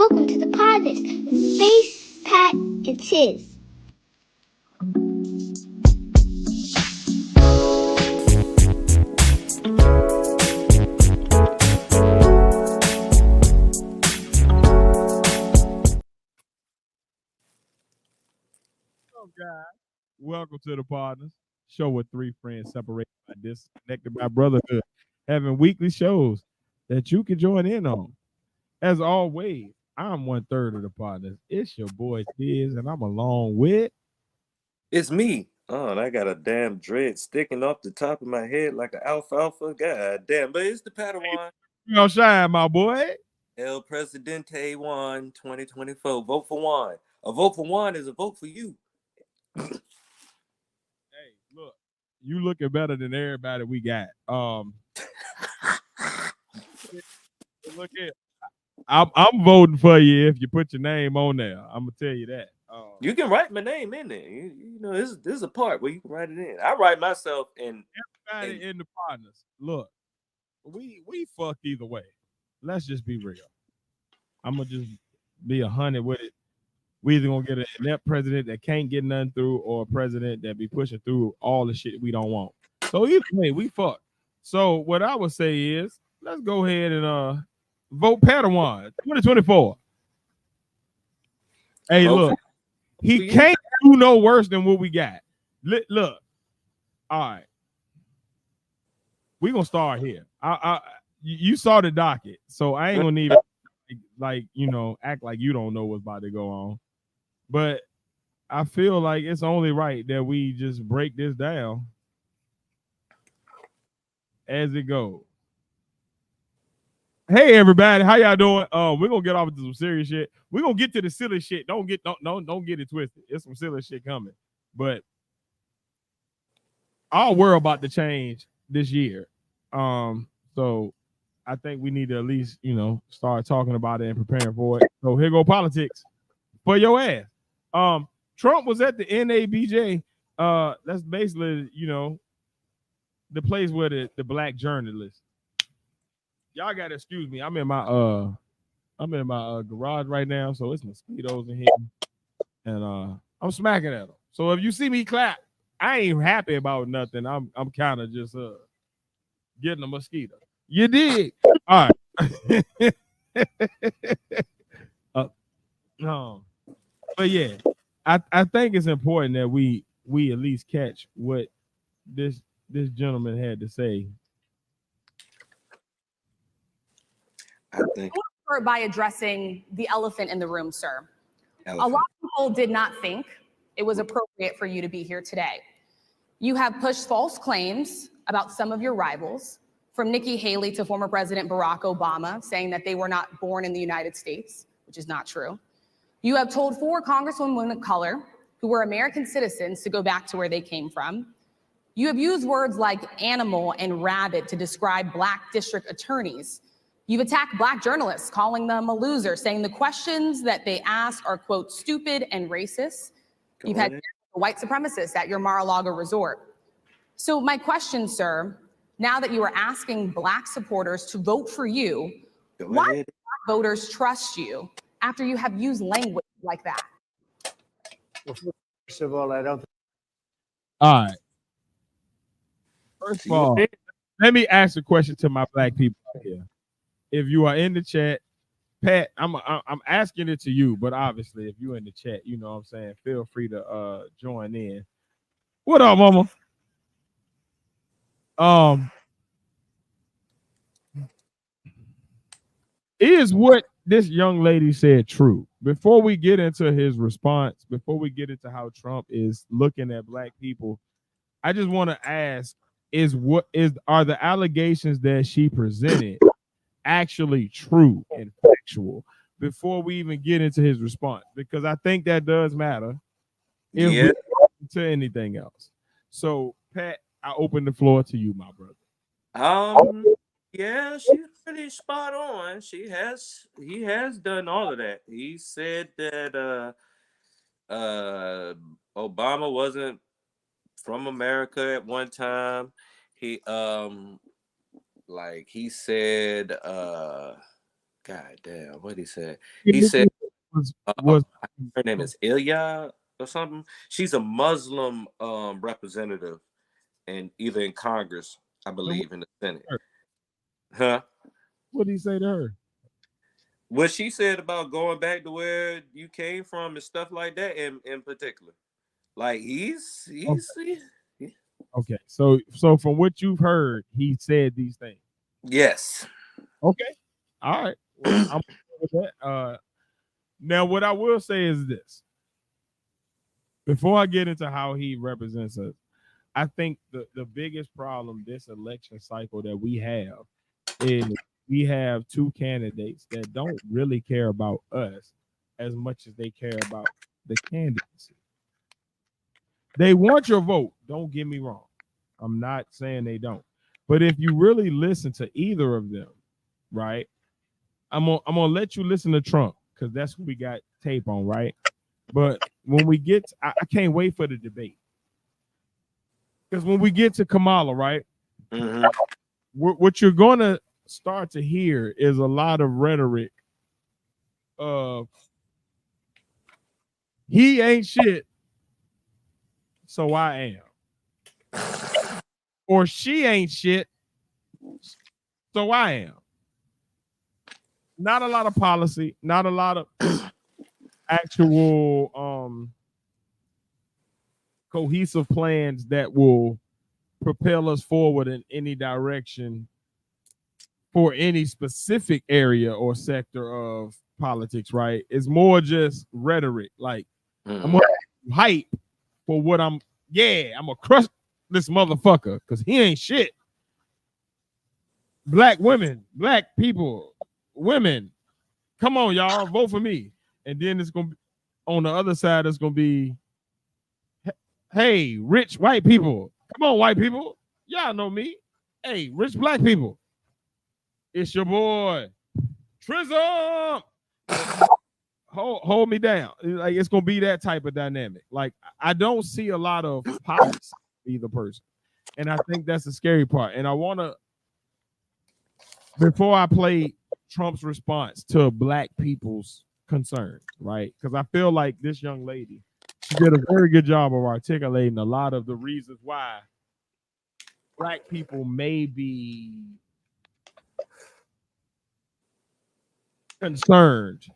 welcome to the Podnas. Face Pat, it's his. What's up, guys? Welcome to the Partners show with three friends separated by disconnected by brotherhood, having weekly shows that you can join in on. As always, I'm one third of the Partners. It's your boy Tiz, and I'm along with. It's me. Oh, and I got a damn dread sticking off the top of my head like an alfalfa. God damn, but it's the Padawan. You know, shine, my boy. El Presidente Juan 2024. Vote for Juan. A vote for Juan is a vote for you. Hey, look, you looking better than everybody we got. Look here. I'm voting for you if you put your name on there. I'm gonna tell you that. You can write my name in there. You know, this is a part where you can write it in. I write myself in. Everybody in the Partners. Look, we fucked either way. Let's just be real. I'm gonna just be 100 with it. We either gonna get an inept president that can't get nothing through, or a president that be pushing through all the shit we don't want. So either way, we fucked. So what I would say is, let's go ahead and vote Padawan 2024. Hey, look, he can't do no worse than what we got. Look, all right, we gonna start here. You saw the docket, so I ain't gonna need like act like you don't know what's about to go on. But I feel like it's only right that we just break this down as it goes. Hey everybody, how y'all doing? We're gonna get off into some serious shit. We're gonna get to the silly shit. Don't get it twisted. It's some silly shit coming. But I'll worry about the change this year. So I think we need to at least, start talking about it and preparing for it. So here go politics for your ass. Trump was at the NABJ. That's basically, the place where the black journalists. Y'all gotta excuse me. I'm in my garage right now, so it's mosquitoes in here, and I'm smacking at them. So if you see me clap, I ain't happy about nothing. I'm kind of just getting a mosquito. You dig? All right. No, but yeah, I think it's important that we at least catch what this gentleman had to say. I think by addressing the elephant in the room, sir. A lot of people did not think it was appropriate for you to be here today. You have pushed false claims about some of your rivals, from Nikki Haley to former President Barack Obama, saying that they were not born in the United States, which is not true. You have told 4 congresswomen of color who were American citizens to go back to where they came from. You have used words like animal and rabid to describe black district attorneys. You've attacked black journalists, calling them a loser, saying the questions that they ask are, quote, stupid and racist. You've had white supremacists at your Mar-a-Lago resort. So my question, sir, now that you are asking black supporters to vote for you, why do black voters trust you after you have used language like that? Well, first of all, I don't. All right. First of all, let me ask a question to my black people out here. If you are in the chat, Pat, I'm asking it to you, but obviously if you're in the chat, you know what I'm saying, feel free to join in. What up, mama? Is what this young lady said true? Before we get into his response, before we get into how Trump is looking at black people, I just want to ask, are the allegations that she presented actually true and factual before we even get into his response? Because I think that does matter if we get to anything else. So, Pat, I open the floor to you, my brother. Yeah, she's pretty spot on. He has done all of that. He said that Obama wasn't from America at one time. He said God damn, what he said? He said was her name is Ilya or something. She's a Muslim representative, and either in Congress, I believe, in the Senate. Huh? What did he say to her? What she said about going back to where you came from and stuff like that, in particular. Like he's Okay. So from what you've heard, he said these things. yes. Okay. All right. Well, I'm with that. Now what I will say is this. Before I get into how he represents us, I think the biggest problem this election cycle that we have is we have two candidates that don't really care about us as much as they care about the candidacy. They want your vote. Don't get me wrong. I'm not saying they don't. But if you really listen to either of them, right? I'm gonna let you listen to Trump because that's what we got tape on, right? But when we get I can't wait for the debate. Because when we get to Kamala, right? Mm-hmm. What you're gonna start to hear is a lot of rhetoric of he ain't shit, so I am. Or she ain't shit, so I am. Not a lot of policy, not a lot of actual cohesive plans that will propel us forward in any direction for any specific area or sector of politics, right? It's more just rhetoric. Like I'm gonna hype for what I'm gonna crush this motherfucker because he ain't shit. Black women, black people, women, come on, y'all, vote for me. And then it's gonna be on the other side, it's gonna be hey, rich white people. Come on, white people. Y'all know me. Hey, rich black people. It's your boy, Trism. Hold me down. Like it's gonna be that type of dynamic. Like I don't see a lot of policy either person, and I think that's the scary part. And I wanna, before I play Trump's response to black people's concerns, right? Because I feel like this young lady, she did a very good job of articulating a lot of the reasons why black people may be concerned,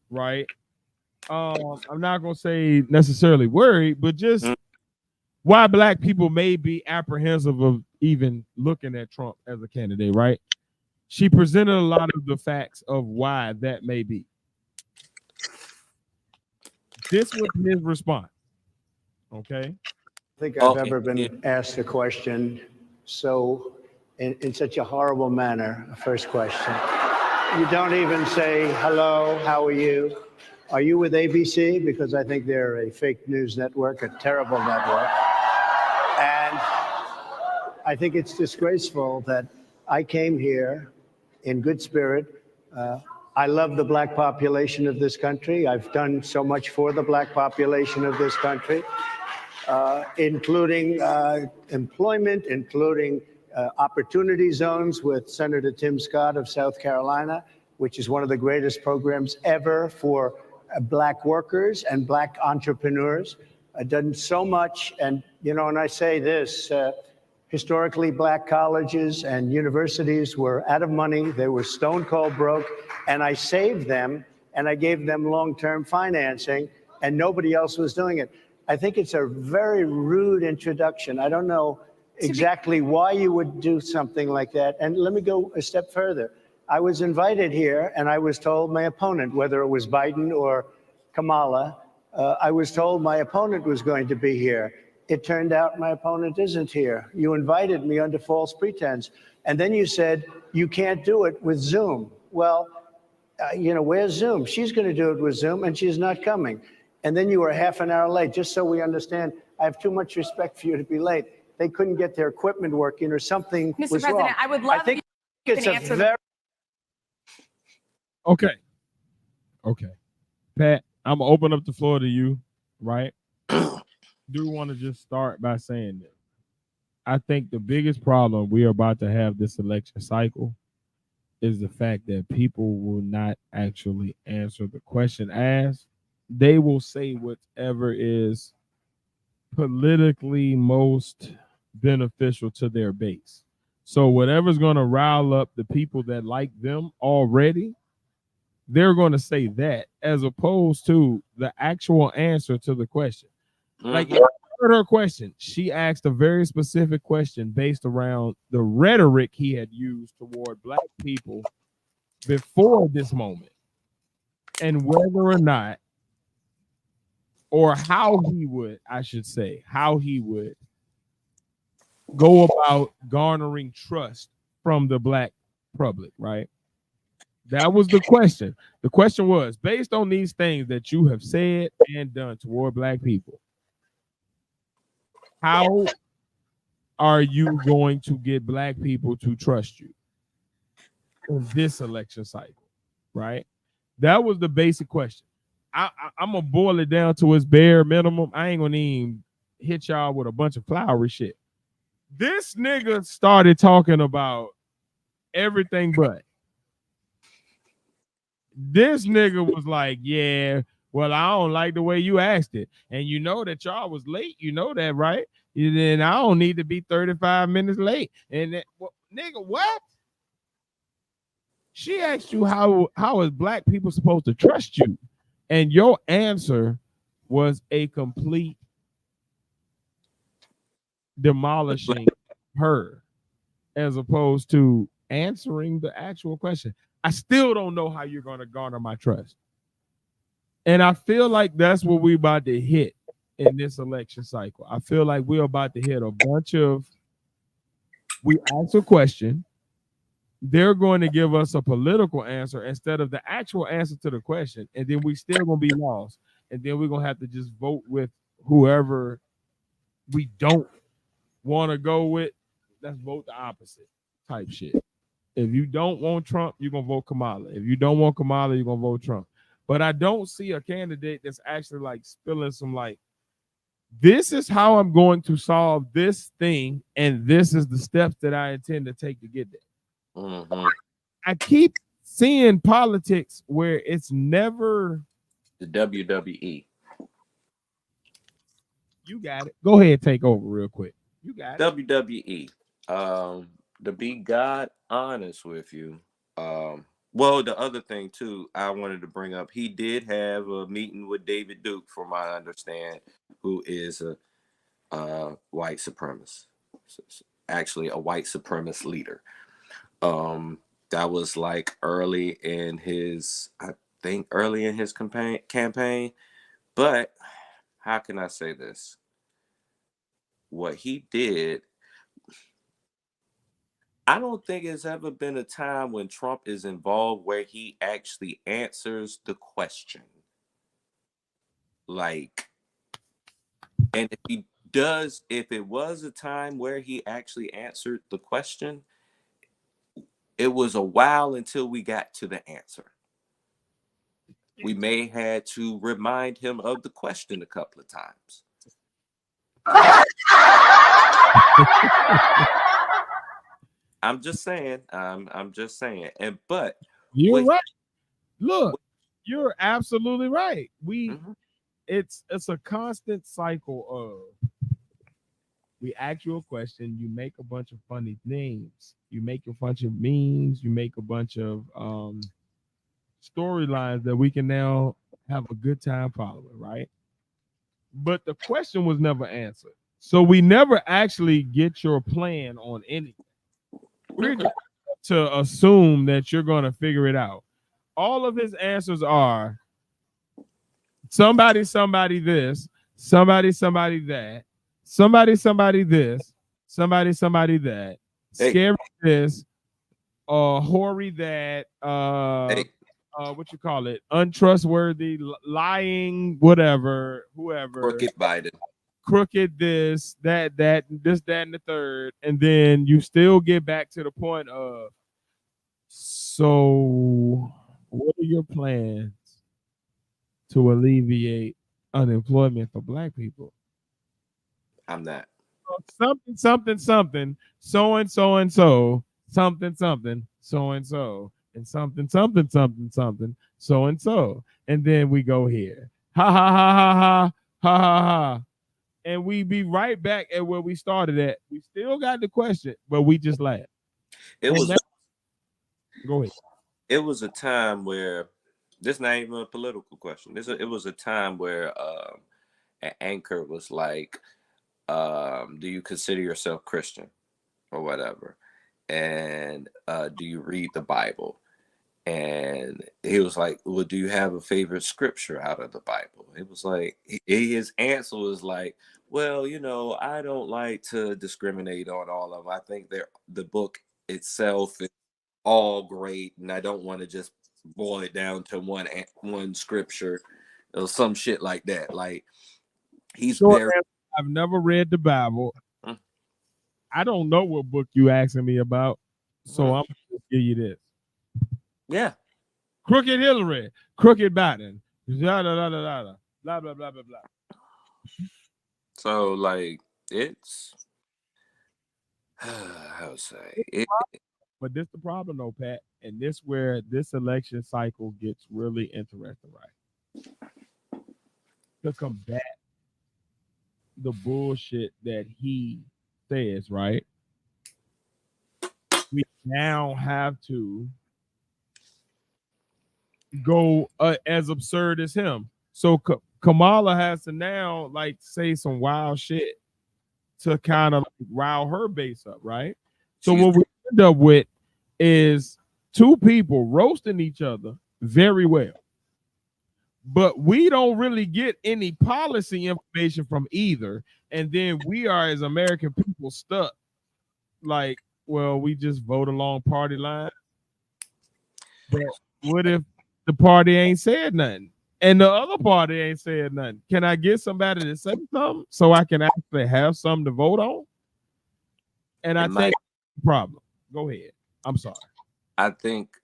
right? I'm not gonna say necessarily worried, but just why black people may be apprehensive of even looking at Trump as a candidate, right? She presented a lot of the facts of why that may be. This was his response. Okay. I think I've ever been asked a question so in such a horrible manner. First question. You don't even say, hello, how are you? Are you with ABC? Because I think they're a fake news network, a terrible network. And I think it's disgraceful that I came here in good spirit. I love the black population of this country. I've done so much for the black population of this country, including employment, including opportunity zones with Senator Tim Scott of South Carolina, which is one of the greatest programs ever for black workers and black entrepreneurs. I've done so much. And, you know, and I say this, historically, black colleges and universities were out of money. They were stone cold broke. And I saved them and I gave them long-term financing and nobody else was doing it. I think it's a very rude introduction. I don't know exactly why you would do something like that. And let me go a step further. I was invited here and I was told my opponent, whether it was Biden or Kamala, I was told my opponent was going to be here. It turned out my opponent isn't here. You invited me under false pretense. And then you said, you can't do it with Zoom. Well, you know, where's Zoom? She's going to do it with Zoom and she's not coming. And then you were half an hour late, just so we understand. I have too much respect for you to be late. They couldn't get their equipment working or something Mr. was President, wrong. I would love I think you it's to a answer very... Okay. Pat, I'm going to open up the floor to you, right? Do want to just start by saying this. I think the biggest problem we are about to have this election cycle is the fact that people will not actually answer the question asked. They will say whatever is politically most beneficial to their base. So whatever's going to rile up the people that like them already, they're going to say that as opposed to the actual answer to the question. Like, if you heard her question, she asked a very specific question based around the rhetoric he had used toward black people before this moment, and whether or not, or how he would, I should say, how he would go about garnering trust from the black public, right? That was the question. The question was, based on these things that you have said and done toward black people, how are you going to get black people to trust you in this election cycle, right? That was the basic question. I'm gonna boil it down to its bare minimum. I ain't gonna even hit y'all with a bunch of flowery shit. This nigga started talking about everything but. This nigga was like, yeah, well, I don't like the way you asked it. And you know that y'all was late. You know that, right? And then I don't need to be 35 minutes late. And that, well, nigga, what? She asked you how is black people supposed to trust you? And your answer was a complete demolishing her as opposed to answering the actual question. I still don't know how you're going to garner my trust. And I feel like that's what we're about to hit in this election cycle. I feel like we're about to hit a bunch of, we ask a question, they're going to give us a political answer instead of the actual answer to the question. And then we still going to be lost. And then we're going to have to just vote with whoever we don't want to go with. Let's vote the opposite type shit. If you don't want Trump, you're going to vote Kamala. If you don't want Kamala, you're going to vote Trump. But I don't see a candidate that's actually like spilling some like, this is how I'm going to solve this thing. And this is the steps that I intend to take to get there. I keep seeing politics where it's never the WWE. You got it. Go ahead, take over real quick. You got it. WWE. To be God honest with you, well, the other thing too, I wanted to bring up, he did have a meeting with David Duke, from what I understand, who is a white supremacist, actually a white supremacist leader. That was like early in his campaign. But how can I say this? What he did, I don't think it's ever been a time when Trump is involved where he actually answers the question. Like, and if it was a time where he actually answered the question, it was a while until we got to the answer. We may had to remind him of the question a couple of times. I'm just saying. I'm just saying. But you're right. Look, you're absolutely right. It's a constant cycle of, we ask you a question, you make a bunch of funny things, you make a bunch of memes, you make a bunch of storylines that we can now have a good time following, right? But the question was never answered. So we never actually get your plan on anything. We're just to assume that you're going to figure it out. All of his answers are somebody this, somebody that, somebody this, somebody that, scary this, hoary that, what you call it, untrustworthy, lying, whatever, whoever, crooked Biden, crooked this, that, and the third, and then you still get back to the point of, so what are your plans to alleviate unemployment for black people? I'm not. Something, so and so, something something so and so and something something something something so and so, and then we go here, ha ha ha ha ha ha ha ha, and we be right back at where we started at. We still got the question, but we just laugh. It was go ahead. It was a time where this not even a political question. It was a time where an anchor was like, "Do you consider yourself Christian or whatever?" And do you read the Bible? And he was like, "Well, do you have a favorite scripture out of the Bible?" It was like his answer was like, "Well, I don't like to discriminate on all of them. I think the book itself is all great, and I don't want to just boil it down to one scripture or some shit like that." Like he's very. I've never read the Bible. Mm. I don't know what book you asking me about, so I'm gonna give you this. Yeah. Crooked Hillary, crooked Biden, blah blah blah blah blah blah blah blah blah. So like it's how to say it. But this the problem though, Pat, and this where this election cycle gets really interesting, right? To combat the bullshit that he says, right? We now have to go as absurd as him. So Kamala has to now like say some wild shit to kind of like rile her base up, right? So what we end up with is two people roasting each other very well. But we don't really get any policy information from either. And then we are, as American people, stuck like, well, we just vote along party lines. But what if the party ain't said nothing and the other party ain't said nothing? Can I get somebody to say something so I can actually have something to vote on? And I think that's the problem. Go ahead. I'm sorry. I think,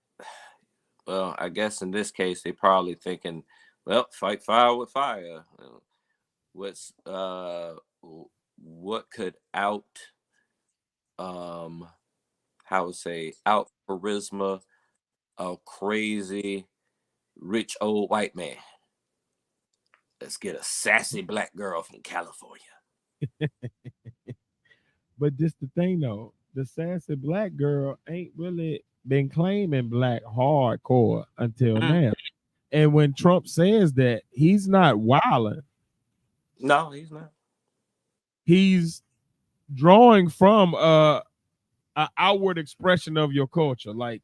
well, I guess in this case, they probably thinking, well, fight fire with fire. What could out charisma a crazy rich old white man? Let's get a sassy black girl from California. But this the thing though, the sassy black girl ain't really been claiming black hardcore until now. And when Trump says that, he's not wilding. No, he's not. He's drawing from an outward expression of your culture. Like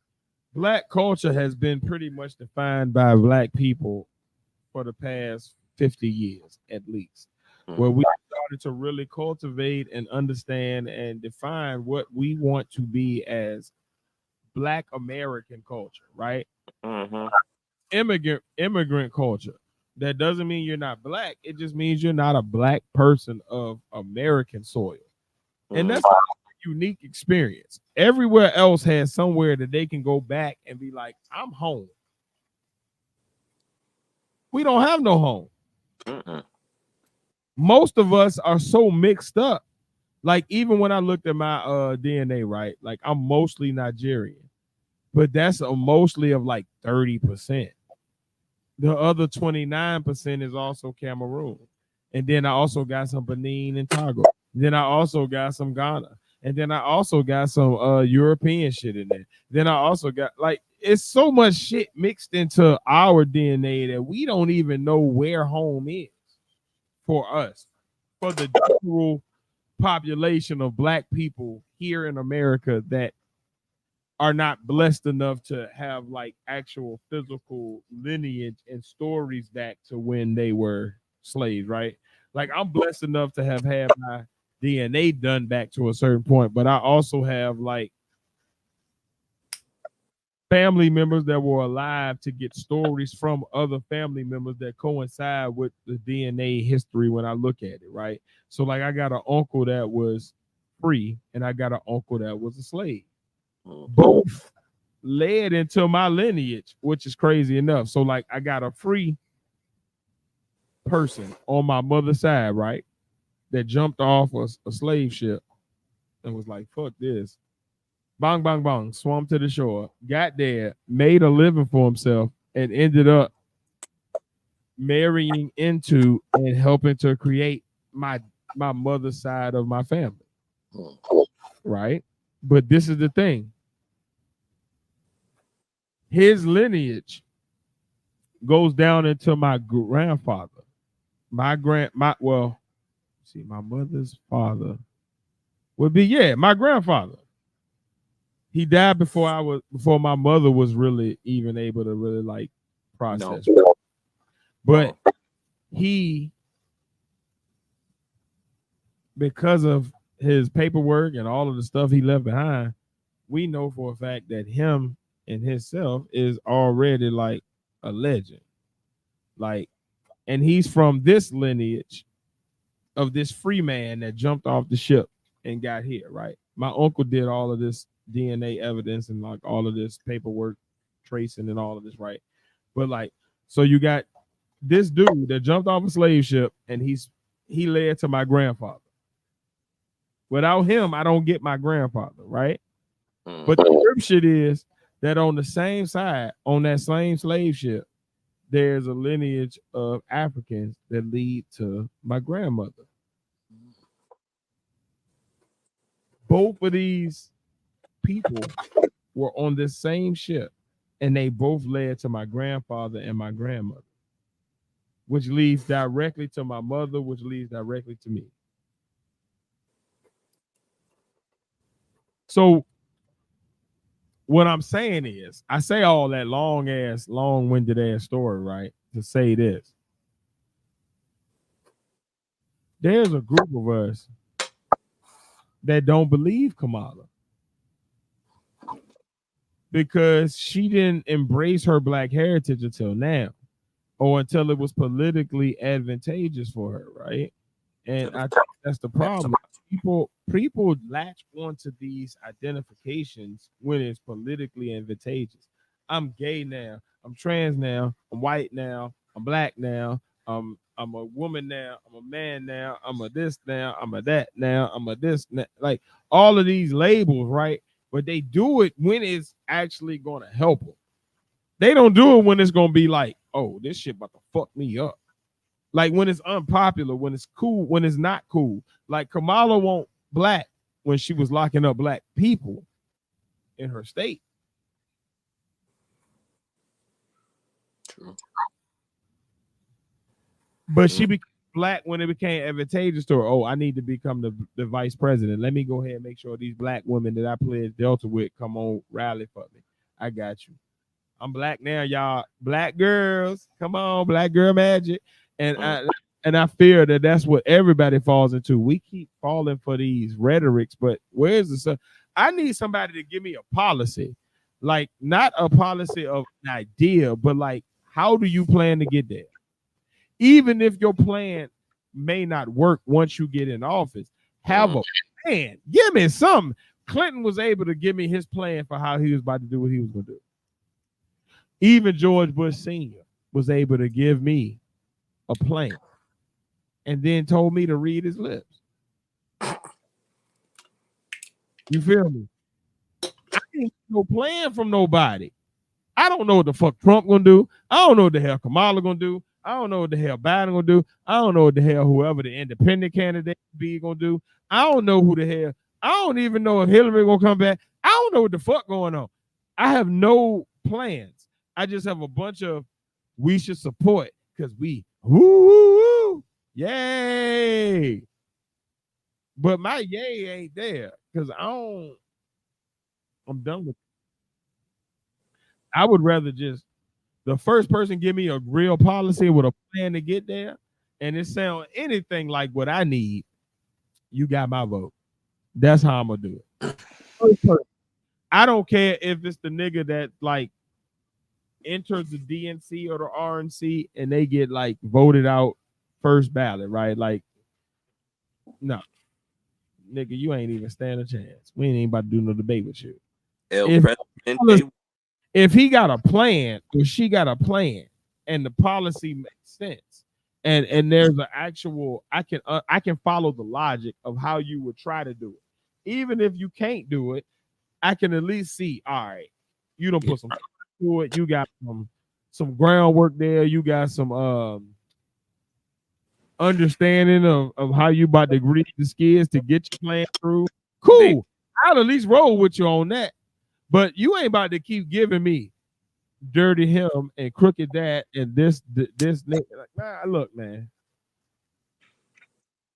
black culture has been pretty much defined by black people for the past 50 years at least, where we started to really cultivate and understand and define what we want to be as black American culture, right? Immigrant culture. That doesn't mean you're not black. It just means you're not a black person of American soil. And that's a unique experience. Everywhere else has somewhere that they can go back and be like, I'm home. We don't have no home. Most of us are so mixed up. Like even when I looked at my DNA, right? Like I'm mostly Nigerian, but that's mostly of like 30%. The other 29% is also Cameroon. And then I also got some Benin and Togo. Then I also got some Ghana. And then I also got some European shit in there. Then I also got like, it's so much shit mixed into our DNA that we don't even know where home is for us. For the general population of black people here in America that are not blessed enough to have like actual physical lineage and stories back to when they were slaves, right? Like I'm blessed enough to have had my DNA done back to a certain point, but I also have like family members that were alive to get stories from other family members that coincide with the DNA history when I look at it, right? So like I got an uncle that was free and I got an uncle that was a slave. Both led into my lineage, which is crazy enough. So like I got a free person on my mother's side, right? That jumped off a slave ship and was like, fuck this. Bong, bong, bong, swam to the shore, got there, made a living for himself, and ended up marrying into and helping to create my mother's side of my family. Right? But this is the thing. His lineage goes down into my grandfather. My mother's father would be my grandfather. He died before my mother was really even able to really like process. No. But he, because of his paperwork and all of the stuff he left behind, we know for a fact that him and himself is already like a legend. Like, and he's from this lineage of this free man that jumped off the ship and got here, right? My uncle did all of this DNA evidence and like all of this paperwork tracing and all of this, right? But like, so you got this dude that jumped off a slave ship and he led to my grandfather. Without him, I don't get my grandfather, right? But the trip shit is that on the same side, on that same slave ship, there's a lineage of Africans that lead to my grandmother. Both of these people were on this same ship, and they both led to my grandfather and my grandmother, which leads directly to my mother, which leads directly to me. So what I'm saying is, I say all that long-winded ass story, right? To say this. There's a group of us that don't believe Kamala because she didn't embrace her black heritage until now, or until it was politically advantageous for her, right? And I think that's the problem. People latch onto these identifications when it's politically advantageous. I'm gay now. I'm trans now. I'm white now. I'm black now. I'm a woman now. I'm a man now. I'm a this now. I'm a that now. I'm a this now. Like all of these labels, right? But they do it when it's actually going to help them. They don't do it when it's going to be like, oh, this shit about to fuck me up. Like when it's unpopular, when it's cool, when it's not cool. Like Kamala won't black when she was locking up black people in her state. True. But she became black when it became advantageous to her. Oh, I need to become the vice president. Let me go ahead and make sure these black women that I pledged Delta with come on rally for me. I got you. I'm black now, y'all. Black girls, come on, black girl magic. And I fear that that's what everybody falls into. We keep falling for these rhetorics, but where's the stuff? I need somebody to give me a policy, like not a policy of an idea, but like how do you plan to get there? Even if your plan may not work once you get in office, have a plan. Give me something. Clinton was able to give me his plan for how he was about to do what he was going to do. Even George Bush Sr. was able to give me a plan and then told me to read his lips. You feel me? I ain't no plan from nobody. I don't know what the fuck Trump gonna do. I don't know what the hell Kamala gonna do. I don't know what the hell Biden gonna do. I don't know what the hell whoever the independent candidate be gonna do. I don't know who the hell. I don't even know if Hillary gonna come back. I don't know what the fuck going on. I have no plans. I just have a bunch of we should support because we woo, yay. But my yay ain't there because I'm done with it. I would rather just the first person give me a real policy with a plan to get there, and it sound anything like what I need, you got my vote. That's how I'm gonna do it. First person. I don't care if it's the nigga that like enters the DNC or the RNC and they get like voted out first ballot, right? Like, no, nigga, you ain't even stand a chance. We ain't even about to do no debate with you. If he got a plan or she got a plan and the policy makes sense and there's an actual I can follow the logic of how you would try to do it. Even if you can't do it, I can at least see, all right, you don't put some to it. You got some groundwork there. You got some understanding of how you about to grease the skids to get your plan through. Cool. I'll at least roll with you on that. But you ain't about to keep giving me dirty him and crooked that and this like, nah, look, man.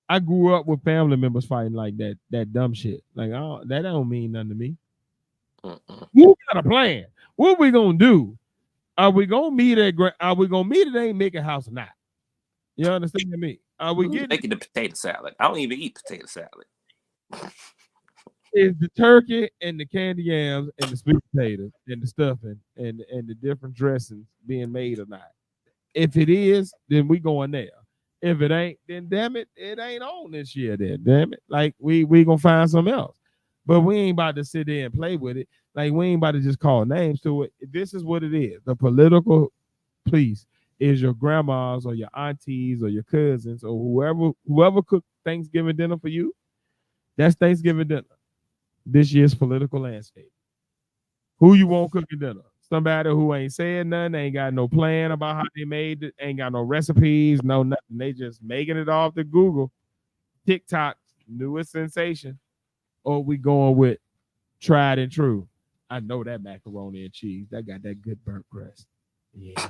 I grew up with family members fighting like that dumb shit. Like, that don't mean nothing to me. Who got a plan? What we gonna do? Are we gonna meet at Ain't Making House or not? You understand me? Are we making the potato salad? I don't even eat potato salad. Is the turkey and the candy yams and the sweet potatoes and the stuffing and the different dressings being made or not? If it is, then we going there. If it ain't, then damn it, it ain't on this year. Then damn it, like we gonna find something else. But we ain't about to sit there and play with it. Like we ain't about to just call names to it. This is what it is. The political piece is your grandmas or your aunties or your cousins or whoever cooked Thanksgiving dinner for you. That's Thanksgiving dinner. This year's political landscape. Who you want cooking dinner? Somebody who ain't saying nothing, ain't got no plan about how they made it, ain't got no recipes, no nothing. They just making it off the Google, TikTok, newest sensation. Or we going with tried and true. I know that macaroni and cheese. That got that good burnt crust. Yeah,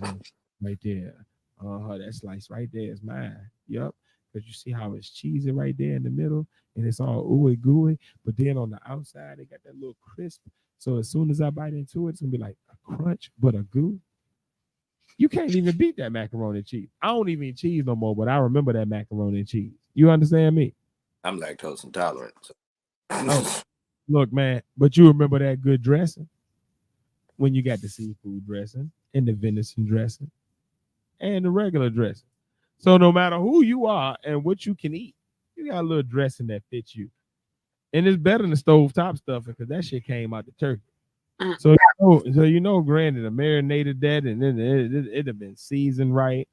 right there. That slice right there is mine. Yep. Because you see how it's cheesy right there in the middle, and it's all ooey gooey. But then on the outside, they got that little crisp. So as soon as I bite into it, it's gonna be like a crunch, but a goo. You can't even beat that macaroni and cheese. I don't even eat cheese no more, but I remember that macaroni and cheese. You understand me? I'm lactose intolerant. So. Oh, look, man, but you remember that good dressing when you got the seafood dressing and the venison dressing and the regular dressing. So no matter who you are and what you can eat, you got a little dressing that fits you. And it's better than stovetop stuffing because that shit came out the turkey. So granted, I marinated that and then it'd have been seasoned right.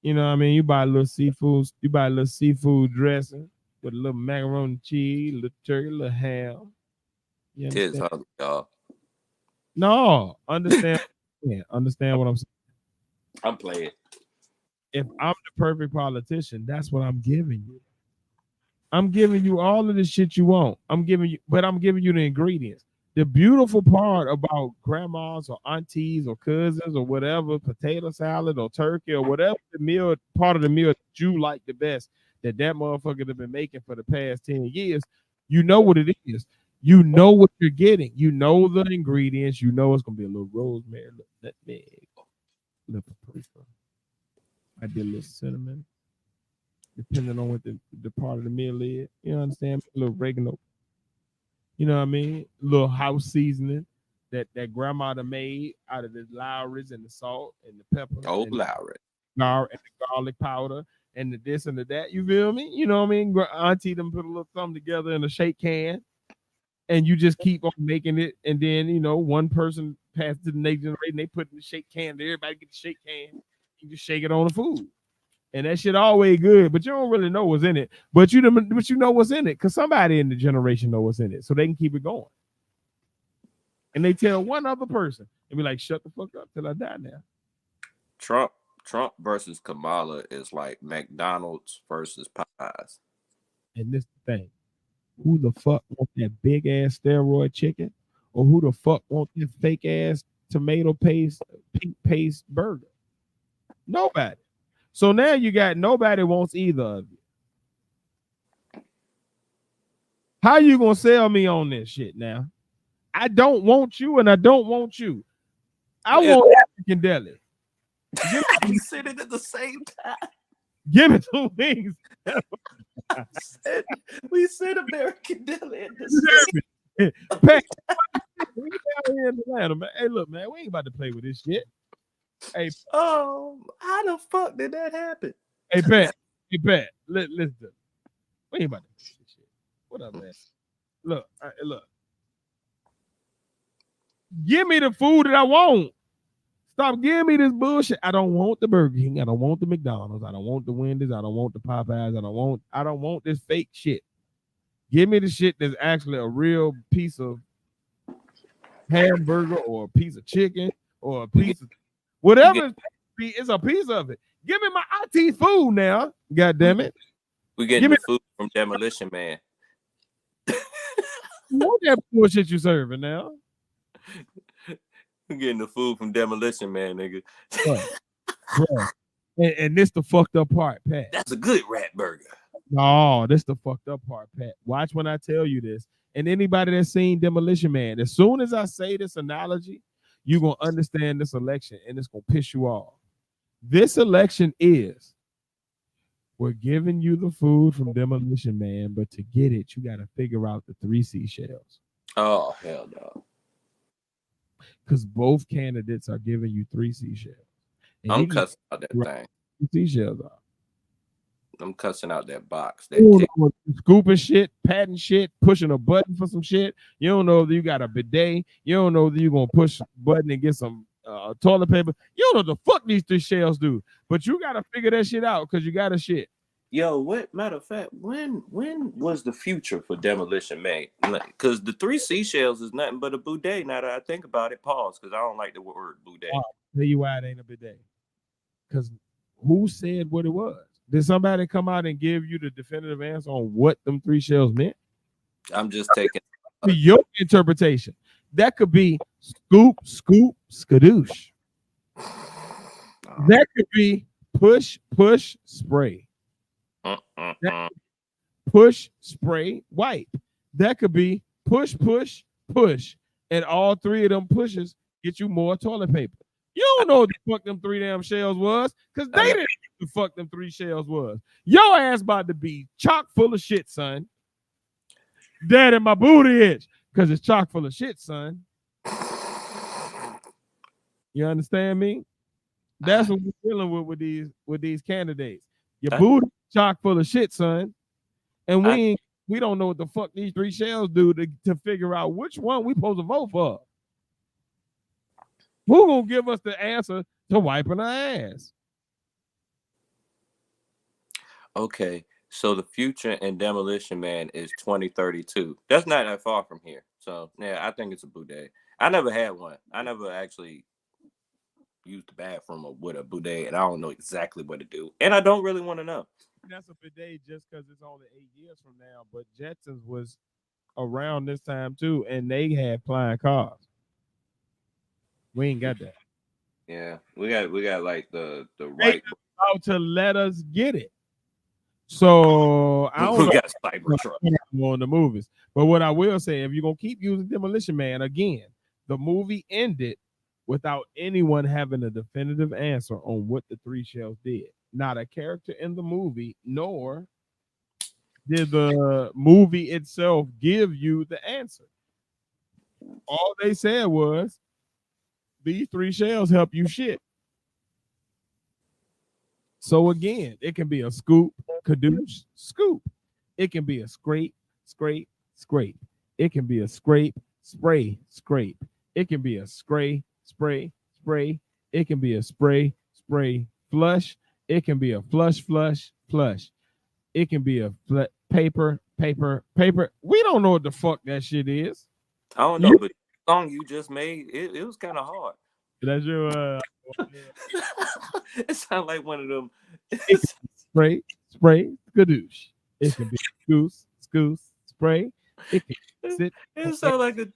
You know what I mean? You buy a little seafood dressing with a little macaroni and cheese, a little turkey, a little ham. You understand? Hungry, y'all. No, understand. Understand what I'm saying. I'm playing. If I'm the perfect politician, that's what I'm giving you. I'm giving you all of the shit you want. I'm giving you the ingredients. The beautiful part about grandmas or aunties or cousins or whatever, potato salad or turkey or whatever part of the meal that you like the best, that motherfucker have been making for the past 10 years, you know what it is. You know what you're getting. You know the ingredients. You know it's going to be a little rosemary, a little nutmeg, a little paprika. I did a little cinnamon, depending on what the part of the meal is. You understand? A little oregano. You know what I mean? A little house seasoning that grandmother made out of the Lowry's and the salt and the pepper. Oh, and Lowry. And the garlic powder and the this and the that. You feel me? You know what I mean? Auntie them put a little something together in a shake can. And you just keep on making it. And then, one person passed to the next generation. They put in the shake can. Everybody get the shake can. You just shake it on the food. And that shit always good, but you don't really know what's in it. But you know what's in it because somebody in the generation know what's in it, so they can keep it going. And they tell one other person and be like, "Shut the fuck up till I die." Now, Trump versus Kamala is like McDonald's versus Popeyes. And this the thing: who the fuck want that big ass steroid chicken, or who the fuck want that fake ass tomato paste, pink paste burger? Nobody. So now you got nobody wants either of you. How you gonna sell me on this shit now? I don't want you and I don't want you. I want African deli. You said it at the same time. Give me two wings. We said American deli at the same time. We down here in Atlanta, man. Hey, look, man, we ain't about to play with this shit. Hey, how the fuck did that happen? Hey, Pat. Listen. We ain't about to do this shit. What up, man? Look. Give me the food that I want. Stop giving me this bullshit. I don't want the Burger King. I don't want the McDonald's. I don't want the Wendy's. I don't want the Popeyes. I don't want this fake shit. Give me the shit that's actually a real piece of hamburger or a piece of chicken or a piece of whatever it's a piece of it. Give me my IT food now. God damn it. We getting the food from Demolition Man. What that bullshit you serving now? We getting the food from Demolition Man, nigga. Bro. And this the fucked up part, Pat. That's a good rat burger. No, this the fucked up part, Pat. Watch when I tell you this. And anybody that's seen Demolition Man, as soon as I say this analogy, you're going to understand this election and it's going to piss you off. This election is, we're giving you the food from Demolition Man, but to get it, you got to figure out the 3 seashells. Oh, hell no. Because both candidates are giving you 3 seashells. And I'm cussing out that thing. Seashells are. I'm cussing out that box. Scooping shit, patting shit, pushing a button for some shit. You don't know if you got a bidet. You don't know if you're going to push a button and get some toilet paper. You don't know what the fuck these 3 shells do. But you got to figure that shit out because you got a shit. Yo, what matter of fact, when was the future for Demolition Man? Because the 3 seashells is nothing but a bidet. Now that I think about it, pause, because I don't like the word bidet. I'll tell you why it ain't a bidet. Because who said what it was? Did somebody come out and give you the definitive answer on what them 3 shells meant? I'm just taking your interpretation. That could be scoop, scoop, skadoosh. That could be push, push, spray. Push, spray, wipe. That could be push, push, push. And all 3 of them pushes get you more toilet paper. You don't know what the fuck them 3 damn shells was, because they didn't know what the fuck them 3 shells was. Your ass about to be chock full of shit, son. Dad, and my booty itch, because it's chock full of shit, son. You understand me? That's what we're dealing with these candidates. Your booty chock full of shit, son. And we don't know what the fuck these 3 shells do to figure out which one we supposed to vote for. Who gonna give us the answer to wiping our ass? Okay, so the future in Demolition Man is 2032. That's not that far from here. So yeah, I think it's a bidet. I never had one. I never actually used the bathroom with a bidet, and I don't know exactly what to do. And I don't really want to know. That's a bidet just because it's only 8 years from now. But Jetsons was around this time too, and they had flying cars. We ain't got that. Yeah, we got like the right out to let us get it. So I don't know got Cybertruck on the movies. But what I will say, if you're gonna keep using Demolition Man, again, the movie ended without anyone having a definitive answer on what the 3 shells did. Not a character in the movie, nor did the movie itself give you the answer. All they said was, these 3 shells help you shit. So again, it can be a scoop, kadoosh, scoop. It can be a scrape, scrape, scrape. It can be a scrape, spray, scrape. It can be a spray, spray, spray. It can be a spray, spray, flush. It can be a flush, flush, flush. It can be a paper, paper, paper. We don't know what the fuck that shit is. I don't know, but the song you just made, it was kind of hard. That's your it sounds like one of them. Spray, spray, gadoosh. It can be goose, spray. It can sit. It sounds like a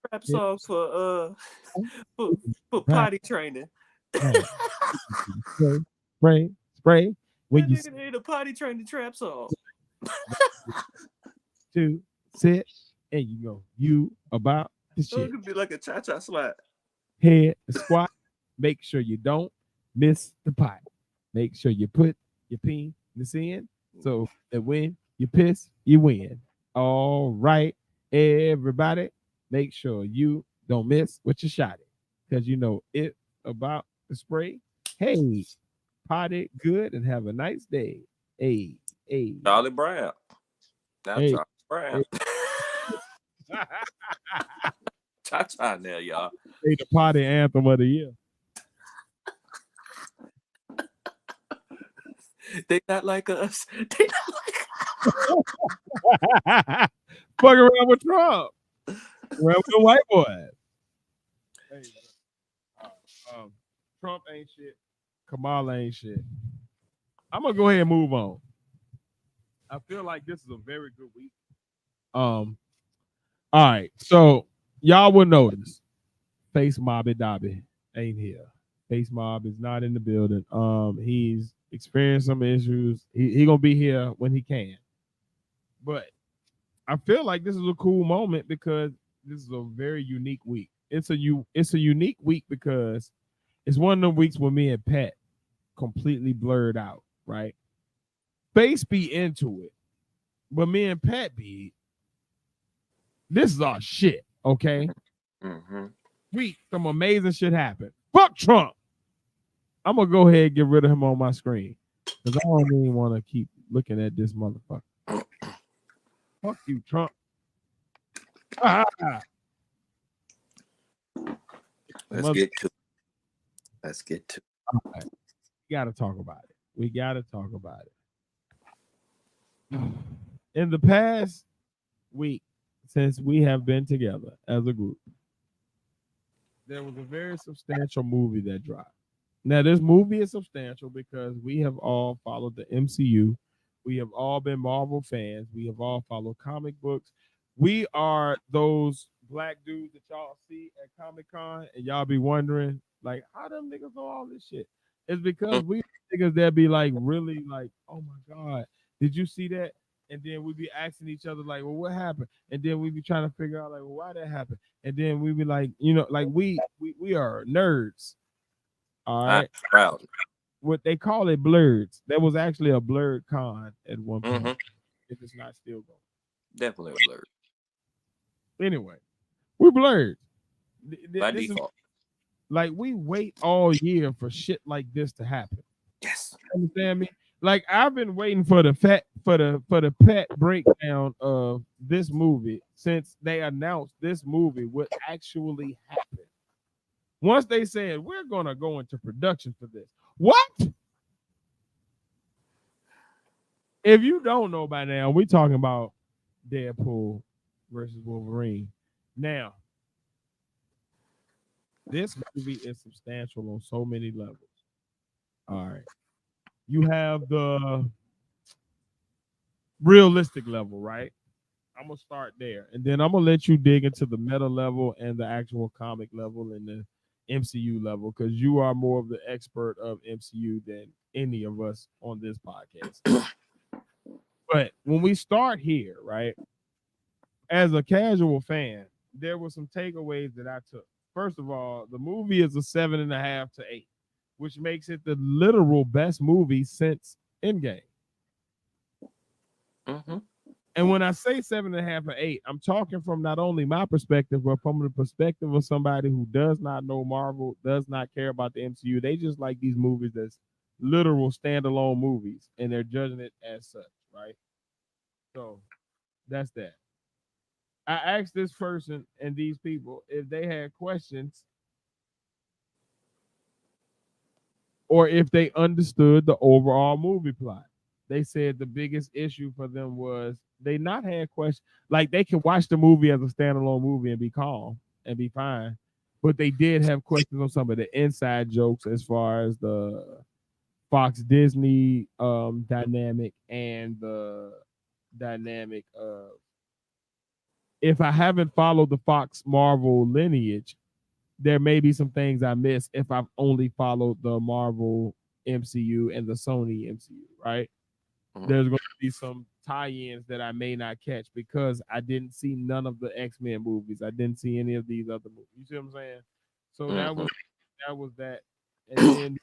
trap song for potty training. Spray, spray. When you need a potty training trap song. To sit and you go, you about the shit. It could be like a cha-cha slide. Head squat. Make sure you don't miss the pot. Make sure you put your penis in so that when you piss, you win. All right, everybody, make sure you don't miss what you shot it, because you know it's about to spray. Hey, potty good and have a nice day. Hey. Charlie Brown. Now hey. Charlie Brown. Hey. Cha-cha now, y'all. Hey, the potty anthem of the year. They not like us. They not like us. Fuck around with Trump. Where with the white boys? Hey, Trump ain't shit. Kamala ain't shit. I'm gonna go ahead and move on. I feel like this is a very good week. All right. So y'all will notice Face Mobby Dobby ain't here. Face Mob is not in the building. He's experienced some issues. He gonna be here when he can. But I feel like this is a cool moment because this is a very unique week. It's a unique week because it's one of the weeks when me and Pat completely blurred out, right? Face be into it, but me and Pat be, this is our shit, okay? Some amazing shit happened. Fuck Trump. I'm gonna go ahead and get rid of him on my screen because I don't even want to keep looking at this motherfucker. Fuck you, Trump. Let's get to. Right. We gotta talk about it. In the past week, since we have been together as a group, there was a very substantial movie that dropped. Now, this movie is substantial because we have all followed the MCU. We have all been Marvel fans. We have all followed comic books. We are those black dudes that y'all see at Comic-Con and y'all be wondering, like, how them niggas know all this shit? It's because we niggas that be like, really like, oh my God, did you see that? And then we be asking each other, like, well, what happened? And then we be trying to figure out, like, well, why that happened? And then we be like, you know, like we are nerds. All right. I'm proud. What they call it blurs. There was actually a blurred con at one point. If it's not still going. Definitely a blurred. Anyway, we're blurred. By default. Like we wait all year for shit like this to happen. Yes. Understand me? Like I've been waiting for the pet breakdown of this movie since they announced this movie would actually happen. Once they said we're gonna go into production for this. What? If you don't know by now, we're talking about Deadpool versus Wolverine. Now, this movie is substantial on so many levels. All right. You have the realistic level, right? I'm going to start there. And then I'm going to let you dig into the meta level and the actual comic level and the MCU level because you are more of the expert of MCU than any of us on this podcast. But when we start here, right, as a casual fan, there were some takeaways that I took. First of all, the movie is a 7.5 to 8, which makes it the literal best movie since Endgame. And when I say 7.5 or 8, I'm talking from not only my perspective, but from the perspective of somebody who does not know Marvel, does not care about the MCU. They just like these movies as literal standalone movies, and they're judging it as such, right? So that's that. I asked this person and these people if they had questions or if they understood the overall movie plot. They said the biggest issue for them was they not had questions. Like they could watch the movie as a standalone movie and be calm and be fine. But they did have questions on some of the inside jokes as far as the Fox Disney dynamic and the dynamic of if I haven't followed the Fox Marvel lineage, there may be some things I miss if I've only followed the Marvel MCU and the Sony MCU, right? There's going to be some tie-ins that I may not catch because I didn't see none of the X-Men movies. I didn't see any of these other movies. You see what I'm saying? So that was that. And then the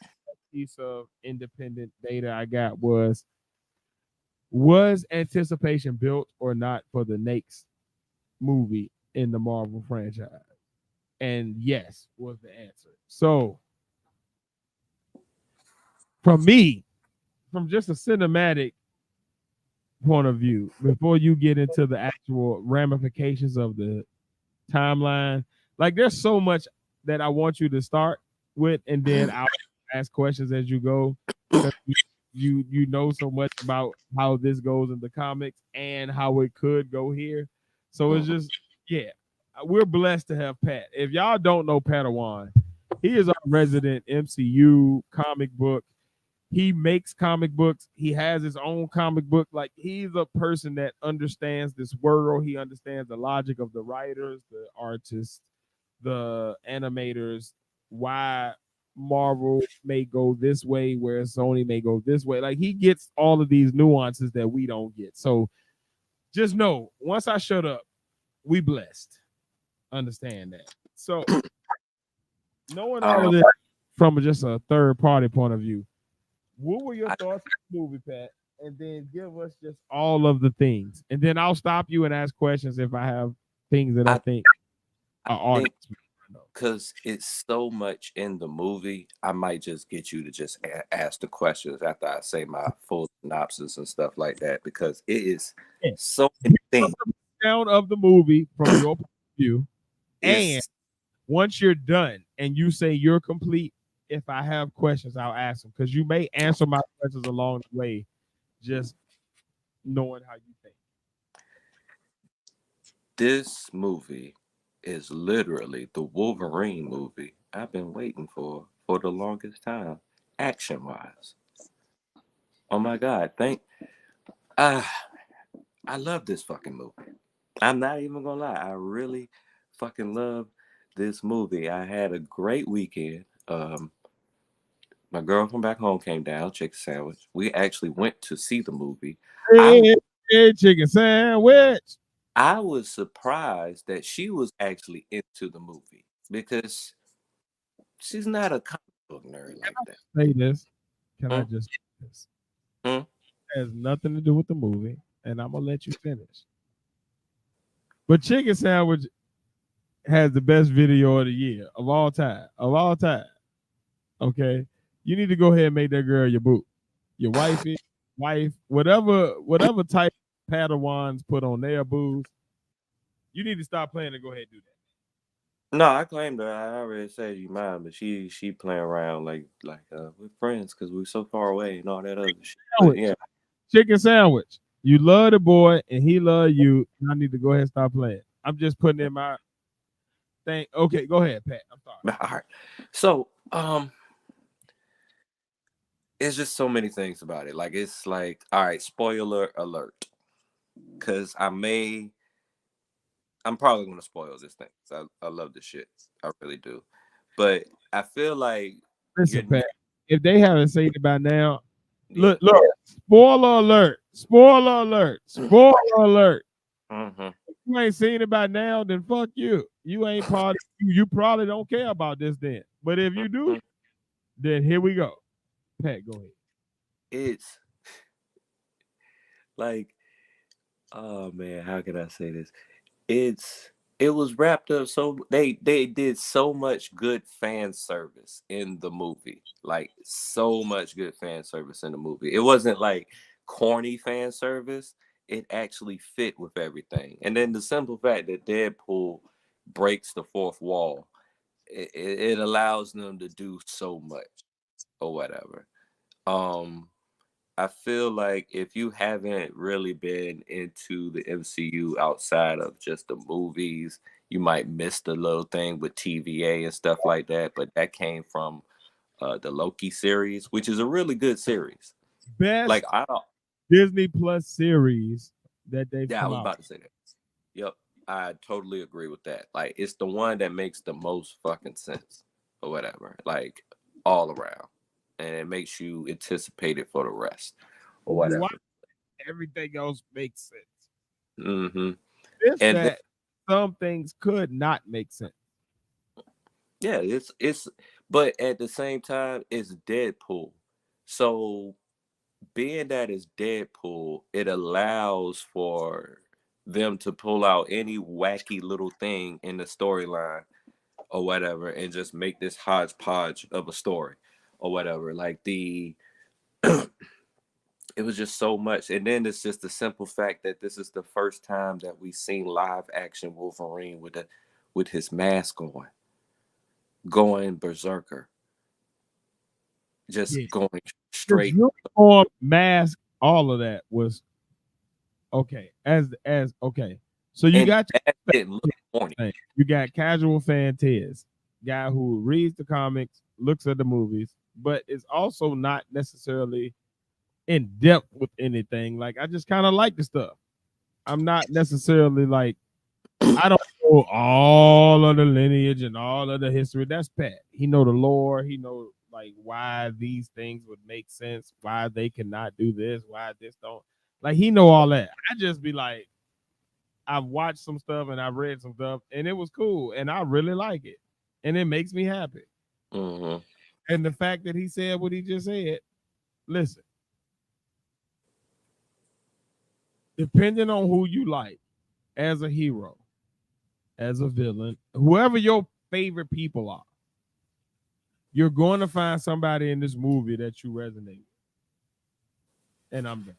piece of independent data I got was anticipation built or not for the next movie in the Marvel franchise? And yes was the answer. So from me, from just a cinematic point of view, before you get into the actual ramifications of the timeline, like there's so much that I want you to start with, and then I'll ask questions as you go. You know so much about how this goes in the comics and how it could go here. So it's just, yeah. we're blessed to have Pat. If y'all don't know Padawan, he is our resident MCU comic book. He makes comic books. He has his own comic book. Like, he's a person that understands this world. He understands the logic of the writers, the artists, the animators, why Marvel may go this way, where Sony may go this way. Like, he gets all of these nuances that we don't get. So just know, once I shut up, we blessed. Understand that. So knowing all of this from just a third party point of view, what were your thoughts on the movie, Pat? And then give us just all of the things. And then I'll stop you and ask questions if I have things that I think are audience. Because it's so much in the movie, I might just get you to just ask the questions after I say my full synopsis and stuff like that, because it is so many things. Down of the movie from your point of view, and once you're done and you say you're complete, if I have questions, I'll ask them, because you may answer my questions along the way, just knowing how you think. This movie is literally the Wolverine movie I've been waiting for the longest time, action-wise. Oh my God, I love this fucking movie. I'm not even gonna lie, I really fucking love this movie. I had a great weekend. My girl from back home came down, chicken sandwich. We actually went to see the movie. Hey, chicken sandwich. I was surprised that she was actually into the movie, because she's not a comic book nerd like that. Say this. Can I just say this? It has nothing to do with the movie, and I'm gonna let you finish. But chicken sandwich has the best video of the year of all time. Okay, you need to go ahead and make that girl your boo, your wifey, whatever type of Padawans put on their boos. You need to stop playing and go ahead and do that. No, I claimed her. I already said you mine, but she playing around like we're friends because we're so far away and all that other shit. But, yeah, chicken sandwich. You love the boy and he love you. And I need to go ahead and stop playing. I'm just putting in my thing. Okay, go ahead, Pat. I'm sorry. All right. So, it's just so many things about it. Like, it's like, all right, spoiler alert, because I'm probably gonna spoil this thing. I love this shit. I really do. But I feel like, listen, Pat, if they haven't seen it by now, look, spoiler alert. Mm-hmm. If you ain't seen it by now, then fuck you. You ain't part. You probably don't care about this then. But if you do, then here we go. Pat, go ahead. It's like, oh man, how can I say this? It was wrapped up so they did so much good fan service in the movie. Like, so much good fan service in the movie. It wasn't like corny fan service. It actually fit with everything. And then the simple fact that Deadpool breaks the fourth wall, it allows them to do so much or whatever. I feel like if you haven't really been into the MCU outside of just the movies, you might miss the little thing with TVA and stuff like that. But that came from the Loki series, which is a really good series. Best like Disney Plus series that they've I come was out. about to say that. Yep, I totally agree with that. Like, it's the one that makes the most fucking sense or whatever. Like, all around. And it makes you anticipate it for the rest or whatever. Everything else makes sense. Mm-hmm. And that some things could not make sense. Yeah, it's but at the same time, it's Deadpool. So being that it's Deadpool, it allows for them to pull out any wacky little thing in the storyline or whatever and just make this hodgepodge of a story or whatever. Like, it was just so much. And then it's just the simple fact that this is the first time that we've seen live action Wolverine with his mask on, going berserker, just going straight. The uniform, mask, all of that was okay. As okay. So you got that didn't look Horny. You got casual fan Tez, guy who reads the comics, looks at the movies, but is also not necessarily in depth with anything. Like I just kind of like the stuff. I'm not necessarily like I don't know all of the lineage and all of the history. That's Pat. He know the lore. He know like why these things would make sense, why they cannot do this, why this don't. Like he know all that. I just be like, I've watched some stuff and I've read some stuff, and it was cool, and I really like it, and it makes me happy. Mm-hmm. And the fact that he said what he just said, listen, depending on who you like as a hero, as a villain, whoever your favorite people are, you're going to find somebody in this movie that you resonate with. And I'm done.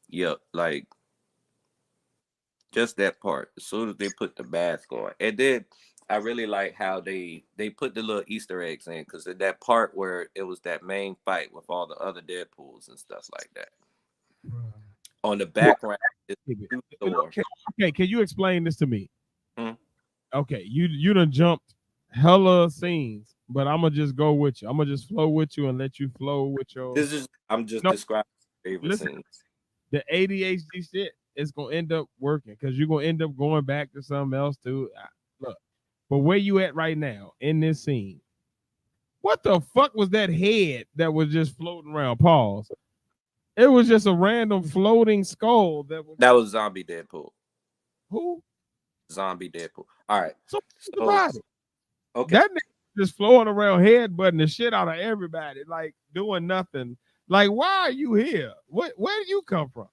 Yep, like just that part. As soon as they put the mask on, and then I really like how they put the little Easter eggs in, because in that part where it was that main fight with all the other Deadpools and stuff like that. On the background, okay, can you explain this to me? Hmm? Okay, you done jumped hella scenes, but I'm gonna just go with you. I'm gonna just flow with you and let you flow with your. I'm just describing favorite scenes. The ADHD shit is gonna end up working because you're gonna end up going back to something else too. Look, but where you at right now in this scene? What the fuck was that head that was just floating around? Pause. It was just a random floating skull that was zombie Deadpool. Who? Zombie Deadpool. All right. So okay. That nigga just flowing around headbutting the shit out of everybody, like doing nothing. Like, why are you here? Where did you come from?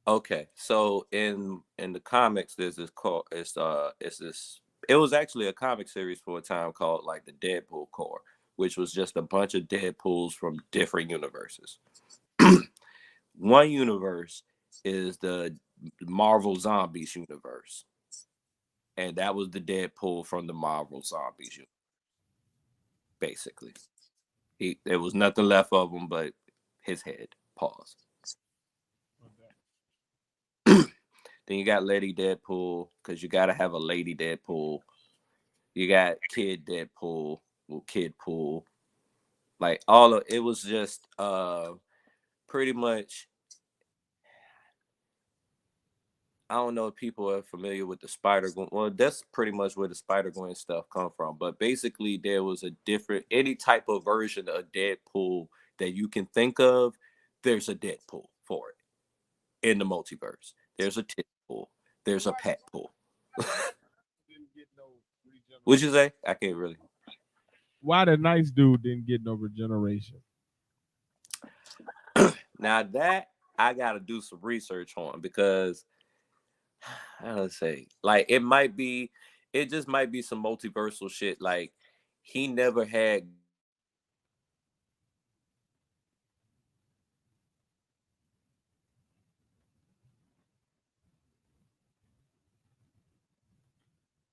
Okay, so in the comics, there's this called it was actually a comic series for a time called like the Deadpool Corps, which was just a bunch of Deadpools from different universes. One universe is the Marvel Zombies universe, and that was the Deadpool from the Marvel Zombies universe. Basically, there was nothing left of him but his head. Pause. Then you got Lady Deadpool, because you got to have a Lady Deadpool. You got Kid Deadpool, Kid Pool. Like all of it was just pretty much. I don't know if people are familiar with the Spider-Gwen. Well, that's pretty much where the Spider-Gwen stuff come from. But basically, there was a different, any type of version of Deadpool that you can think of, there's a Deadpool for it in the multiverse. There's a Tidpool. There's a Patpool. What'd you say? I can't really. Why the nice dude didn't get no regeneration? Now that I got to do some research on, because I don't say, like, it just might be some multiversal shit. Like, he never had.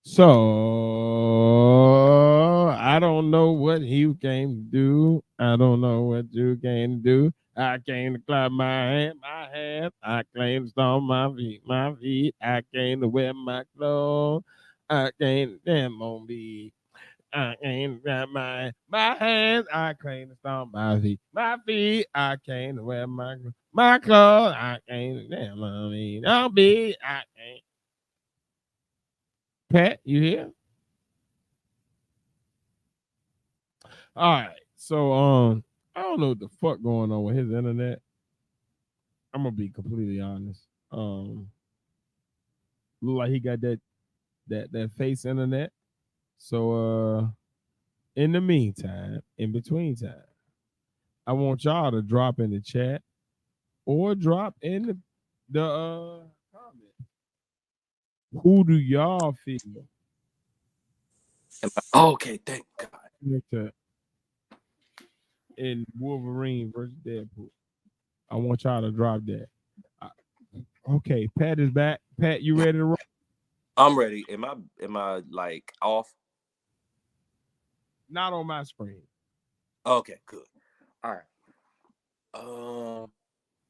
So I don't know what he came to do. I don't know what you came to do. I came to clap my hands. I came to stomp my feet. I came to wear my clothes. I came to damn on me. I came to grab my hands. I came to stomp my feet. I came to wear my clothes. I came to damn on me. Don't be. I came. Pat, you here? All right. So I don't know what the fuck going on with his internet. I'm gonna be completely honest. Look like he got that face internet. So in the meantime, in between time, I want y'all to drop in the chat or drop in the comment. Who do y'all feel? Okay, thank God. In Wolverine versus Deadpool. I want y'all to drop that. Okay, Pat is back. Pat, you ready to roll? I'm ready. Am I like off? Not on my screen. Okay, good. All right.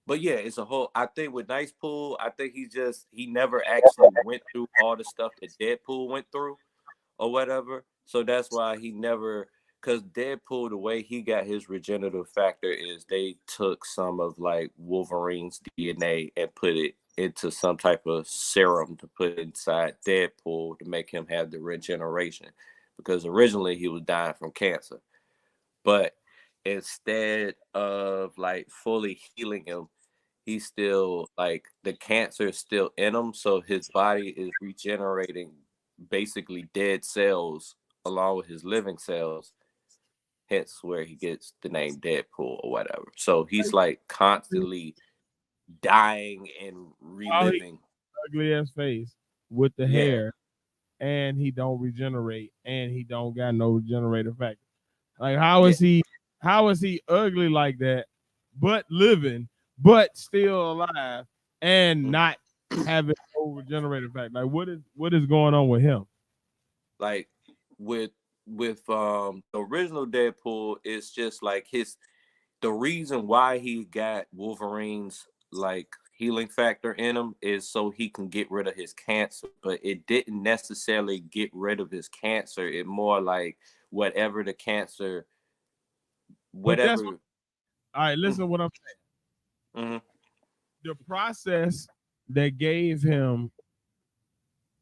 But yeah, it's a whole. I think with Nice Pool, I think he never actually went through all the stuff that Deadpool went through or whatever. So that's why he never. Because Deadpool, the way he got his regenerative factor is they took some of like Wolverine's DNA and put it into some type of serum to put inside Deadpool to make him have the regeneration. Because originally he was dying from cancer, but instead of like fully healing him, he's still like the cancer is still in him, so his body is regenerating basically dead cells along with his living cells, hence where he gets the name Deadpool or whatever. So he's like constantly dying and reliving. Ugly ass face with the hair, and he don't regenerate, and he don't got no regenerative factor. Like how is he ugly like that, but living, but still alive, and not having no regenerative factor? Like what is going on with him? Like with the original Deadpool, it's just like the reason why he got Wolverine's like healing factor in him is so he can get rid of his cancer, but it didn't necessarily get rid of his cancer. It more like whatever the cancer, whatever. All right, listen to what I'm saying. Mm-hmm. The process that gave him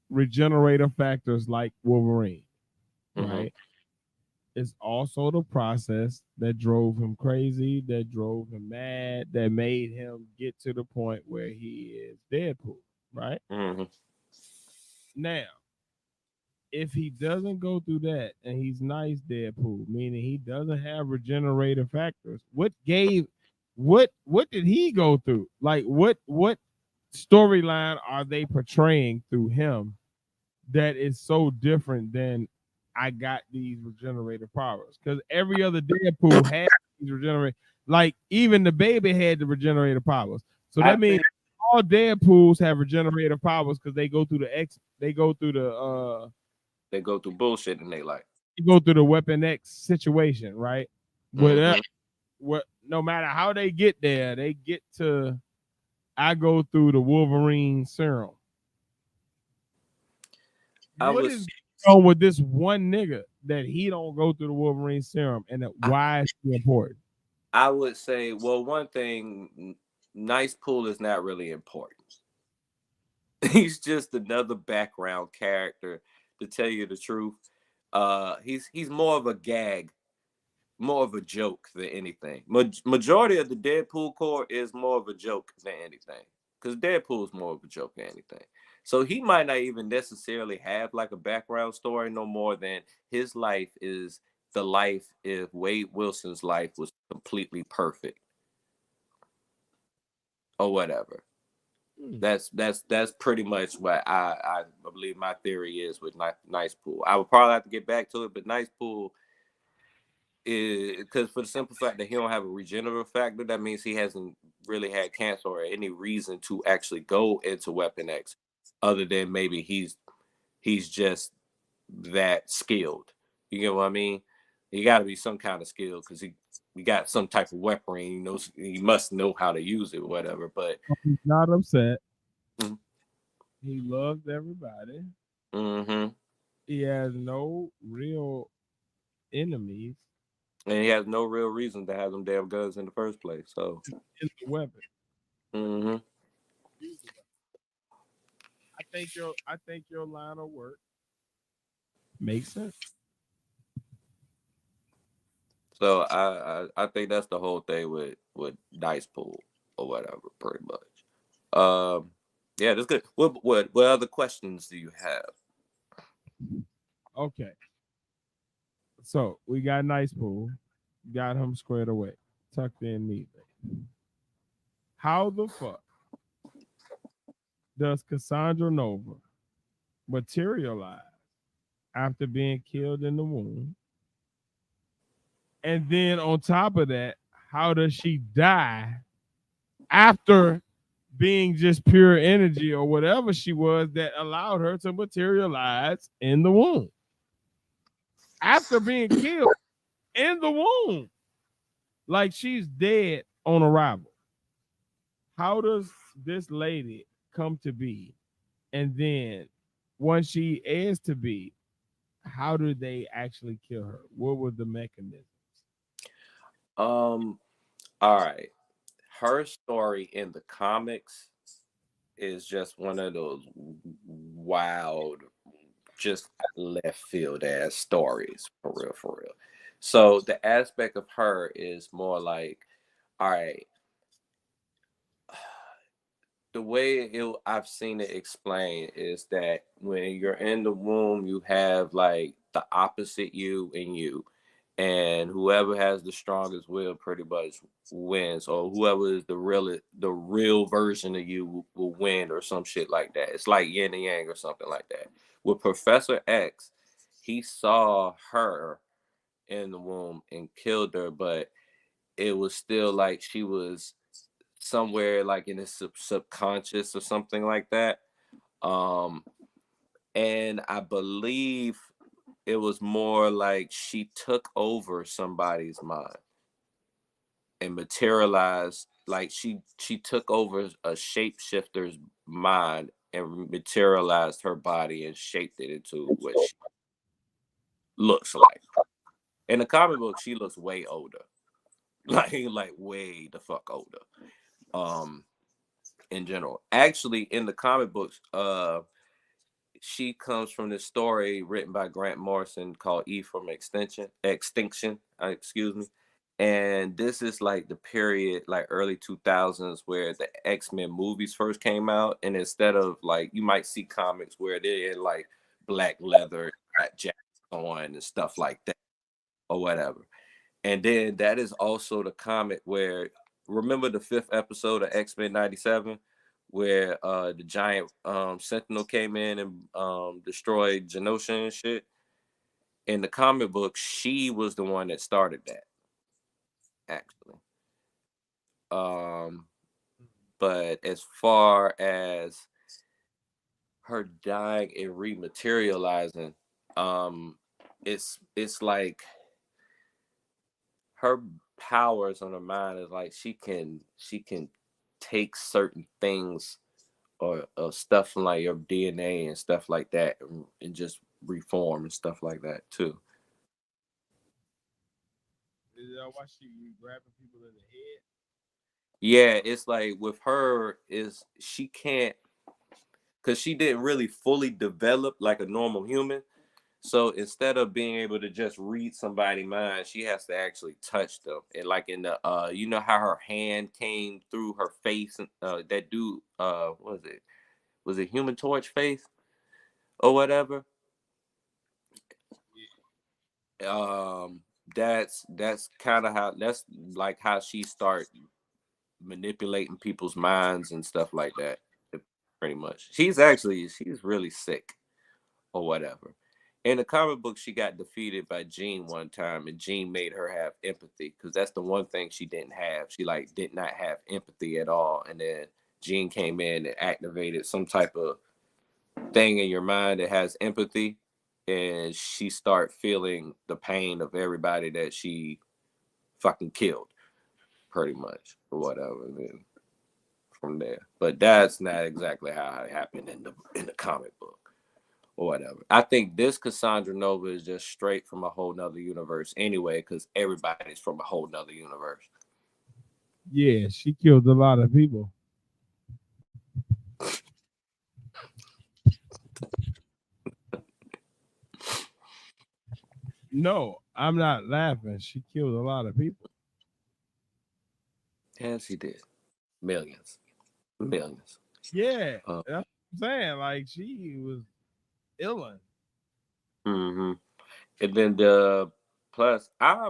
regenerative factors like Wolverine, right? It's also the process that drove him crazy, that drove him mad, that made him get to the point where he is Deadpool, right? Now, if he doesn't go through that and he's nice Deadpool, meaning he doesn't have regenerative factors, what did he go through? Like what storyline are they portraying through him that is so different than I got these regenerative powers? Because every other Deadpool had these regenerative, like even the baby had the regenerative powers. So that means all Deadpools have regenerative powers because they go through they go through bullshit in their life. You go through the Weapon X situation, right? Whatever, no matter how they get there, they get to. I go through the Wolverine serum. What is going on with this one nigga that he don't go through the Wolverine serum, and why is it important? I would say, well, one thing, Nice Pool is not really important. He's just another background character, to tell you the truth. He's more of a gag, more of a joke than anything. Majority of the Deadpool core is more of a joke than anything, because Deadpool is more of a joke than anything. So he might not even necessarily have like a background story no more than his life is the life if Wade Wilson's life was completely perfect or whatever. That's pretty much what I believe my theory is with Nice Pool. I would probably have to get back to it, but Nice Pool is, because for the simple fact that he don't have a regenerative factor, that means he hasn't really had cancer or any reason to actually go into Weapon X, other than maybe he's just that skilled. You get what I mean? He got to be some kind of skill because he got some type of weaponry. He knows, he must know how to use it, or whatever. But he's not upset. He loves everybody. He has no real enemies, and he has no real reason to have them damn guns in the first place. So it's a weapon. I think your line of work makes sense. So I think that's the whole thing with Nice Pool or whatever, pretty much. Yeah, that's good. What other questions do you have? Okay. So we got Nice Pool, got him squared away, tucked in neatly. How the fuck does Cassandra Nova materialize after being killed in the womb? And then on top of that, how does she die after being just pure energy or whatever she was that allowed her to materialize in the womb? After being killed in the womb, like she's dead on arrival. how does this lady come to be? And then once she is to be, how do they actually kill her? What were the mechanisms? All right. Her story in the comics is just one of those wild, just left field ass stories, for real, for real. So the aspect of her is more like, all right, the way I've seen it explained is that when you're in the womb, you have like the opposite you and you, and whoever has the strongest will pretty much wins, or whoever is the real version of you will win, or some shit like that. It's like yin and yang or something like that. With Professor X, he saw her in the womb and killed her, but it was still like she was somewhere like in his subconscious or something like that. Um, and I believe it was more like she took over somebody's mind and materialized, like she took over a shapeshifter's mind and materialized her body and shaped it into what she looks like. In the comic book, she looks way older, like way the fuck older. Um, in general, actually, in the comic books, she comes from this story written by Grant Morrison called E from Extinction, excuse me. And this is like the period, like early 2000s, where the X-Men movies first came out. And instead of like, you might see comics where they're in like black leather, got jackets on and stuff like that, or whatever. And then that is also the comic where, remember the 5th episode of X-Men 97, where the giant Sentinel came in and destroyed Genosha and shit. In the comic book, she was the one that started that, actually. But as far as her dying and rematerializing, it's like her powers on her mind is like she can take certain things or stuff from like your DNA and stuff like that, and just reform and stuff like that too. Is that why she grabbing people in the head? Yeah, it's like with her is she can't, because she didn't really fully develop like a normal human. So instead of being able to just read somebody's mind, she has to actually touch them. And like in the you know how her hand came through her face, and that dude, what was it? Was it Human Torch face or whatever? Um, that's kind of how, that's like how she start manipulating people's minds and stuff like that. Pretty much, she's really sick or whatever. In the comic book, she got defeated by Jean one time, and Jean made her have empathy, because that's the one thing she didn't have. She like did not have empathy at all, and then Jean came in and activated some type of thing in your mind that has empathy, and she start feeling the pain of everybody that she fucking killed, pretty much, or whatever. And then from there, but that's not exactly how it happened in the comic book or whatever. I think this Cassandra Nova is just straight from a whole nother universe anyway, because everybody's from a whole nother universe. Yeah, she killed a lot of people. No, I'm not laughing. She killed a lot of people. And she did. Millions. Millions. Yeah, Uh, that's what I'm saying. Like she was illin'. mm-hmm. And then the plus, I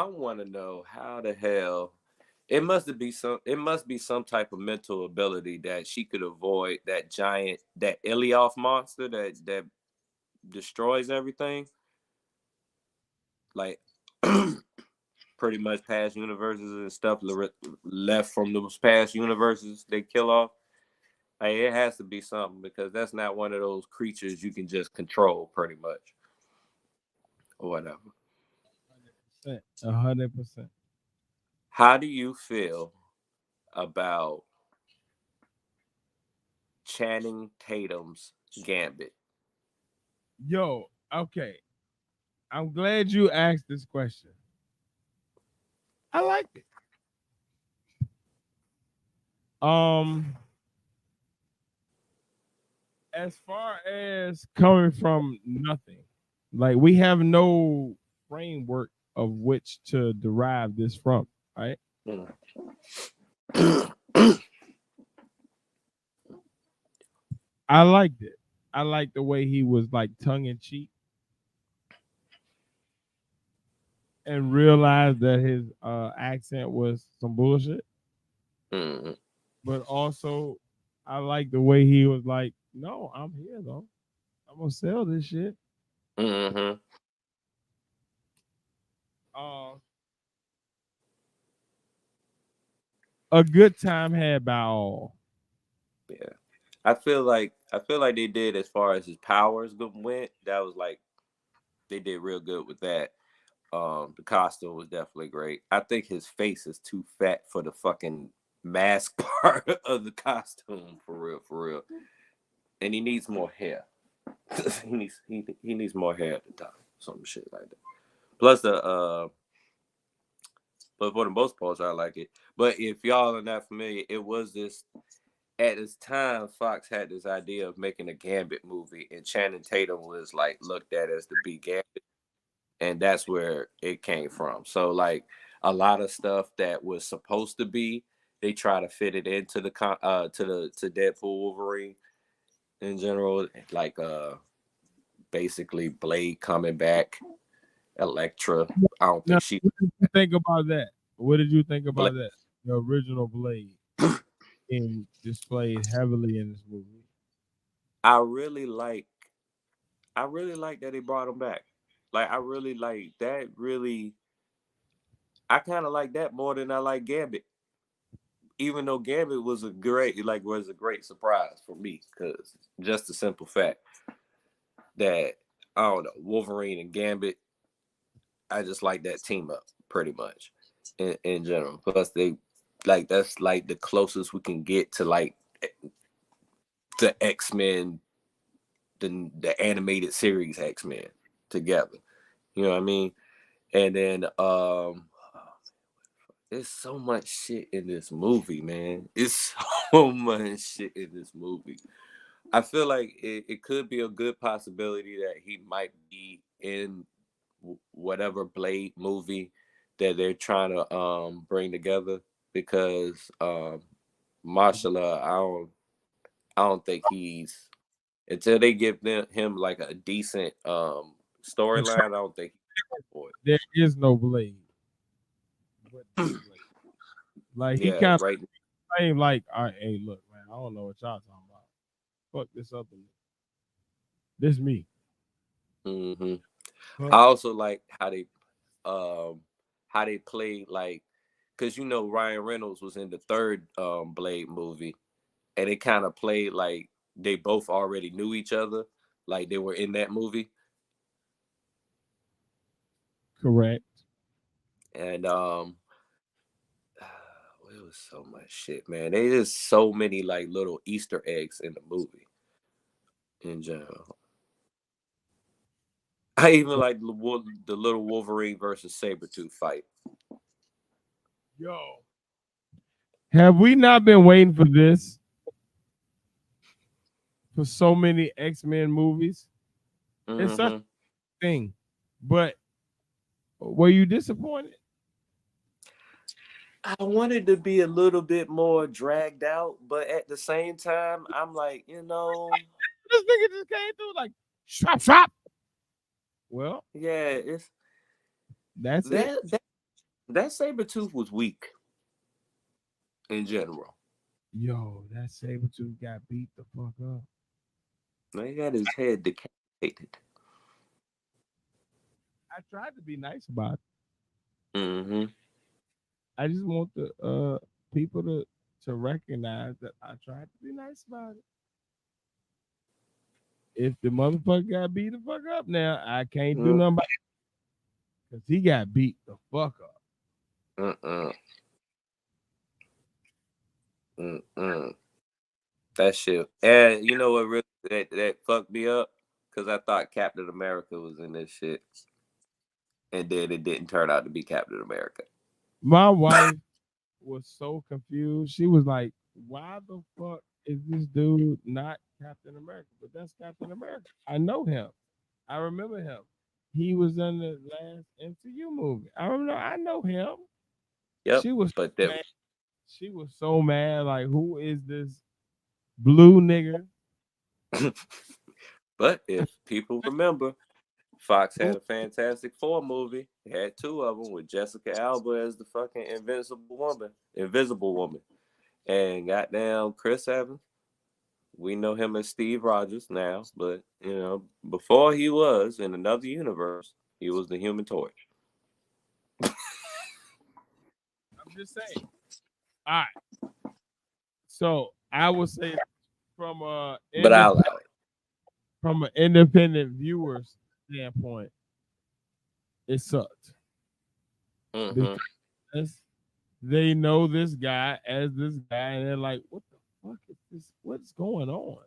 want to know how the hell it must be some type of mental ability that she could avoid that giant, that Elioth monster that destroys everything, like pretty much past universes and stuff left from those past universes they kill off. Like, it has to be something, because that's not one of those creatures you can just control, pretty much, or whatever. 100%. How do you feel about Channing Tatum's Gambit? Yo, okay. I'm glad you asked this question. I liked it. As far as coming from nothing, like we have no framework of which to derive this from, right? I liked it. I liked the way he was like tongue in cheek and realized that his accent was some bullshit. Mm-hmm. But also, I like the way he was like, "No, I'm here though. I'm gonna sell this shit." Mm-hmm. Uh, a good time had by all. Yeah, I feel like they did as far as his powers went. That was like they did real good with that. The costume was definitely great. I think his face is too fat for the fucking mask part of the costume, for real. And he needs more hair. he needs more hair at the top, some shit like that. Plus but for the most part, I like it. But if y'all are not familiar, it was this at this time, Fox had this idea of making a Gambit movie, and Channing Tatum was like looked at as the big Gambit, and that's where it came from. So like a lot of stuff that was supposed to be, they try to fit it into the to Deadpool Wolverine in general, like basically Blade coming back, Elektra. I don't Now, think she. what did you think about that? What did you think Blade. about that? The original Blade being displayed heavily in this movie. I really like that they brought him back. Like I really like that. Really, I kind of like that more than I like Gambit. Even though Gambit was a great surprise for me, because just the simple fact that I don't know Wolverine and Gambit, I just like that team up pretty much in general. Plus they like that's like the closest we can get to like the X-Men, the animated series X-Men together. You know what I mean? And then there's so much shit in this movie, man. It's so much shit in this movie. I feel like it could be a good possibility that he might be in whatever Blade movie that they're trying to bring together, because Mashallah, I don't think he's, until they give him like a decent storyline, I don't think he's for it. There is no Blade. But this Blade. Like he Yeah, kind of right. claimed like, all right, hey, look, man, I don't know what y'all talking about. Fuck this up. This me. Mm-hmm. Huh? I also like how they played, like, because you know Ryan Reynolds was in the third Blade movie, and it kind of played like they both already knew each other, like they were in that movie. Correct. And it was so much shit, man. There's so many like little Easter eggs in the movie in general. I even like the little Wolverine versus Sabretooth fight. Yo. Have we not been waiting for this for so many X-Men movies? It's such Mm-hmm. a thing. But were you disappointed? I wanted to be a little bit more dragged out, but at the same time, I'm like, This nigga just came through like shop. Well, yeah, it's that's it. that Sabretooth was weak in general. Yo, that Sabretooth got beat the fuck up. He got his head decapitated. I tried to be nice about it. Mm-hmm. I just want the people to recognize that I tried to be nice about it. If the motherfucker got beat the fuck up now, I can't do nothing about it. Because he got beat the fuck up. Mm-mm. Mm-mm. That shit. And you know what really that fucked me up? Because I thought Captain America was in this shit. And then it didn't turn out to be Captain America. My wife was so confused. She was like, why the fuck is this dude not Captain America? But that's Captain America. I know him. I remember him. He was in the last MCU movie. I know him. Yep. She was but mad. She was so mad. Like, who is this blue nigga? But if people remember, Fox had a Fantastic Four movie. It had two of them with Jessica Alba as the fucking Invisible Woman. And goddamn Chris Evans. We know him as Steve Rogers now, but you know, before he was in another universe, he was the Human Torch. I'm just saying. All right. So I would say from But I'll allow it. From an independent viewer's standpoint, it sucked. Because they know this guy as this guy, and they're like, what the fuck is this? What's going on?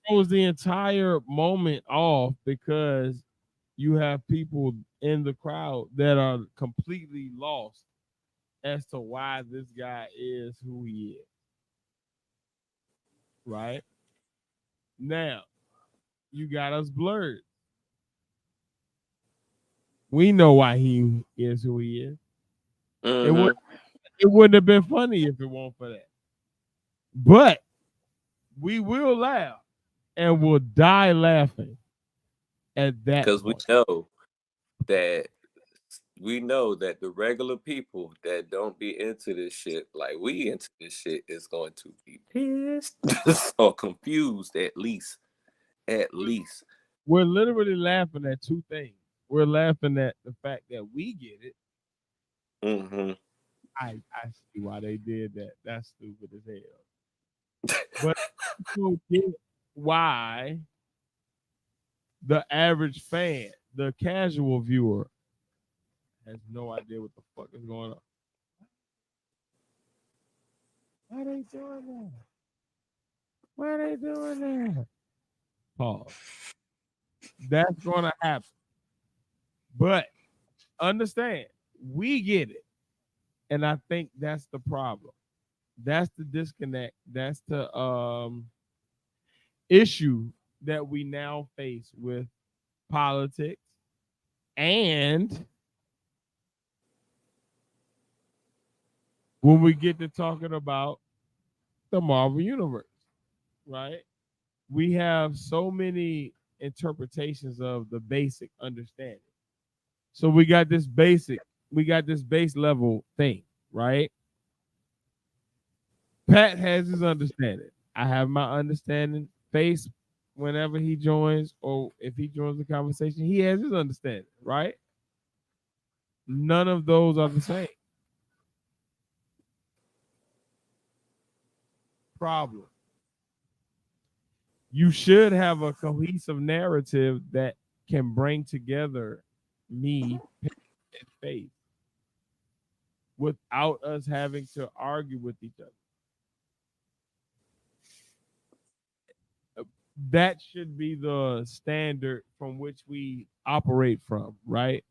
Throws the entire moment off because you have people in the crowd that are completely lost as to why this guy is who he is. Right? Now, you got us blurred. We know why he is who he is. It wouldn't have been funny if it weren't for that. But we will laugh and we'll die laughing at that. Because we know that the regular people that don't be into this shit, like we into this shit, is going to be pissed or confused at least. We're literally laughing at two things. We're laughing at the fact that we get it. I see why they did that. That's stupid as hell. But people get why the average fan, the casual viewer, has no idea what the fuck is going on. Why are they doing that? Why are they doing that? Pause. That's gonna happen. But understand, we get it. And I think that's the problem. That's the disconnect. That's the issue that we now face with politics and when we get to talking about the Marvel Universe, right? We have so many interpretations of the basic understanding. So we got this base level thing, right? Pat has his understanding. I have my understanding. Face, whenever he joins or if he joins the conversation, he has his understanding, right? None of those are the same. Problem. You should have a cohesive narrative that can bring together me and Faith without us having to argue with each other. That should be the standard from which we operate from, right?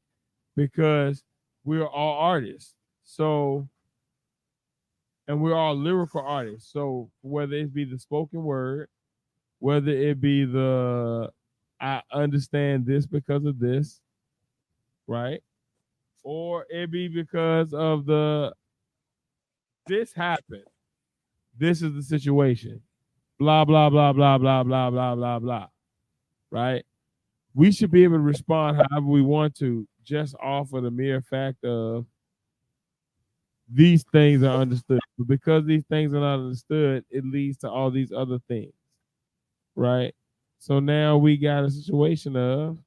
Because we're all artists. So, and we're all lyrical artists. So whether it be the spoken word, whether it be the I understand this because of this, right? Or it be because of this happened. This is the situation. Blah, blah, blah, blah, blah, blah, blah, blah, blah. Right? We should be able to respond however we want to, just off of the mere fact of these things are understood. But because these things are not understood, it leads to all these other things. Right? So now we got a situation of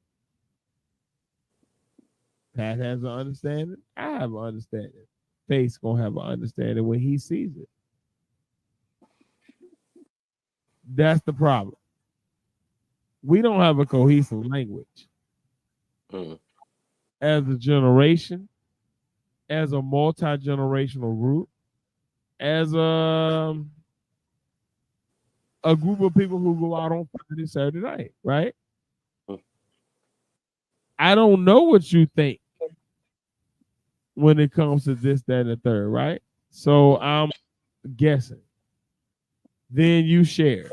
Pat has an understanding. I have an understanding. Faith's gonna have an understanding when he sees it. That's the problem. We don't have a cohesive language. As a generation, as a multi-generational group, as a a group of people who go out on Friday, Saturday night, right? I don't know what you think when it comes to this, that, and the third, right? So I'm guessing. Then you share.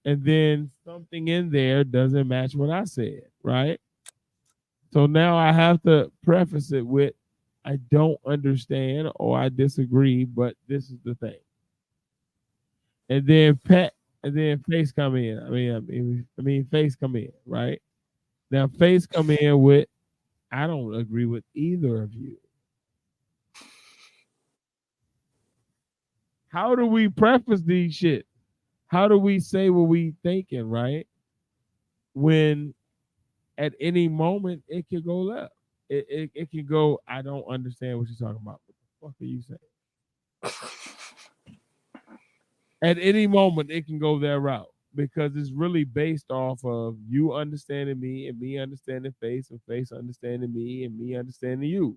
And then something in there doesn't match what I said, right? So now I have to preface it with I don't understand or I disagree, but this is the thing. And then face come in. Face come in, right? Now face come in with I don't agree with either of you. How do we preface these shit? How do we say what we thinking, right? When at any moment it could go left. It can go, I don't understand what you're talking about. What the fuck are you saying? At any moment it can go that route because it's really based off of you understanding me and me understanding face and face understanding me and me understanding you.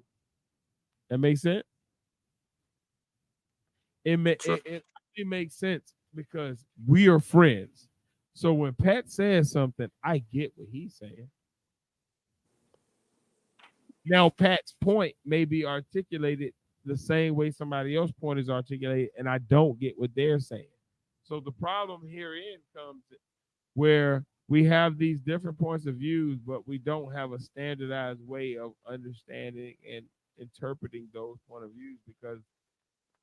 That makes sense? It makes sense because we are friends. So when Pat says something, I get what he's saying. Now, Pat's point may be articulated the same way somebody else's point is articulated, and I don't get what they're saying. So the problem herein comes where we have these different points of views, but we don't have a standardized way of understanding and interpreting those point of views because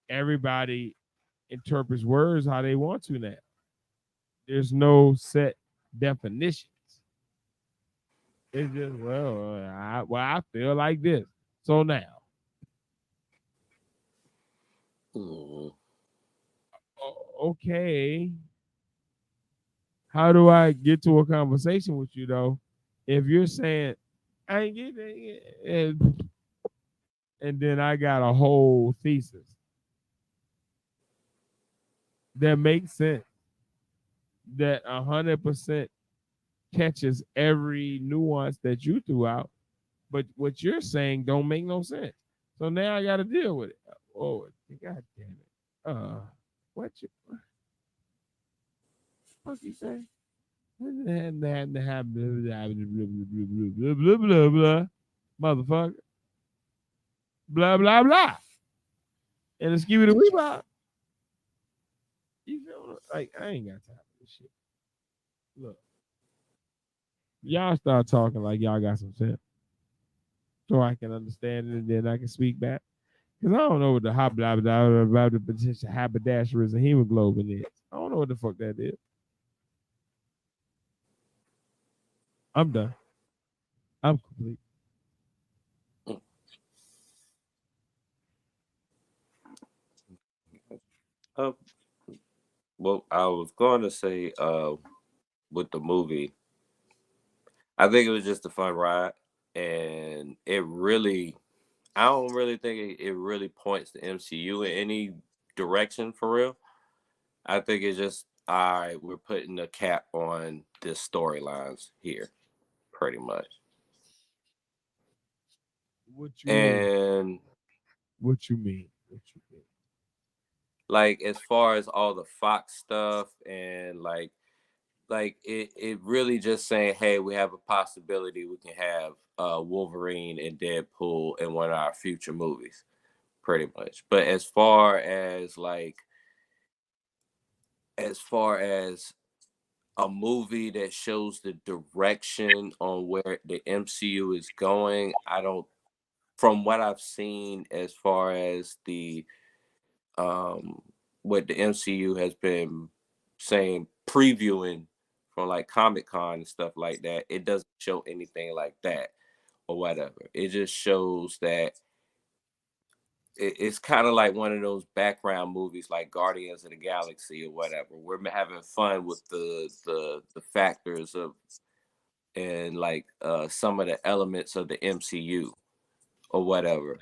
everybody interprets words how they want to now. There's no set definitions. It's just, I feel like this. So now. Okay. How do I get to a conversation with you though? If you're saying, I ain't get it, and then I got a whole thesis that makes sense, that 100% catches every nuance that you threw out, but what you're saying don't make no sense. So now I got to deal with it. Oh, God damn it. What you say? Motherfucker. Blah, blah, blah. And it's give it a wee bop. You feel like I ain't got time for this shit. Look. Y'all start talking like y'all got some sense. So I can understand it and then I can speak back. Because I don't know what the about the potential haberdasheries and hemoglobin is. I don't know what the fuck that is. I'm done. I'm complete. Well, I was going to say, with the movie, I think it was just a fun ride, and it really, I don't really think it really points the MCU in any direction for real. I think it's just, all right, we're putting a cap on the storylines here, pretty much. What you And mean? What you mean? What you mean? Like as far as all the Fox stuff and like it really just saying, hey, we have a possibility we can have Wolverine and Deadpool in one of our future movies, pretty much. But as far as a movie that shows the direction on where the MCU is going, I don't, from what I've seen as far as the what the MCU has been saying, previewing from like Comic-Con and stuff like that, it doesn't show anything like that or whatever. It just shows that it's kind of like one of those background movies like Guardians of the Galaxy or whatever. We're having fun with the factors of and like some of the elements of the MCU or whatever,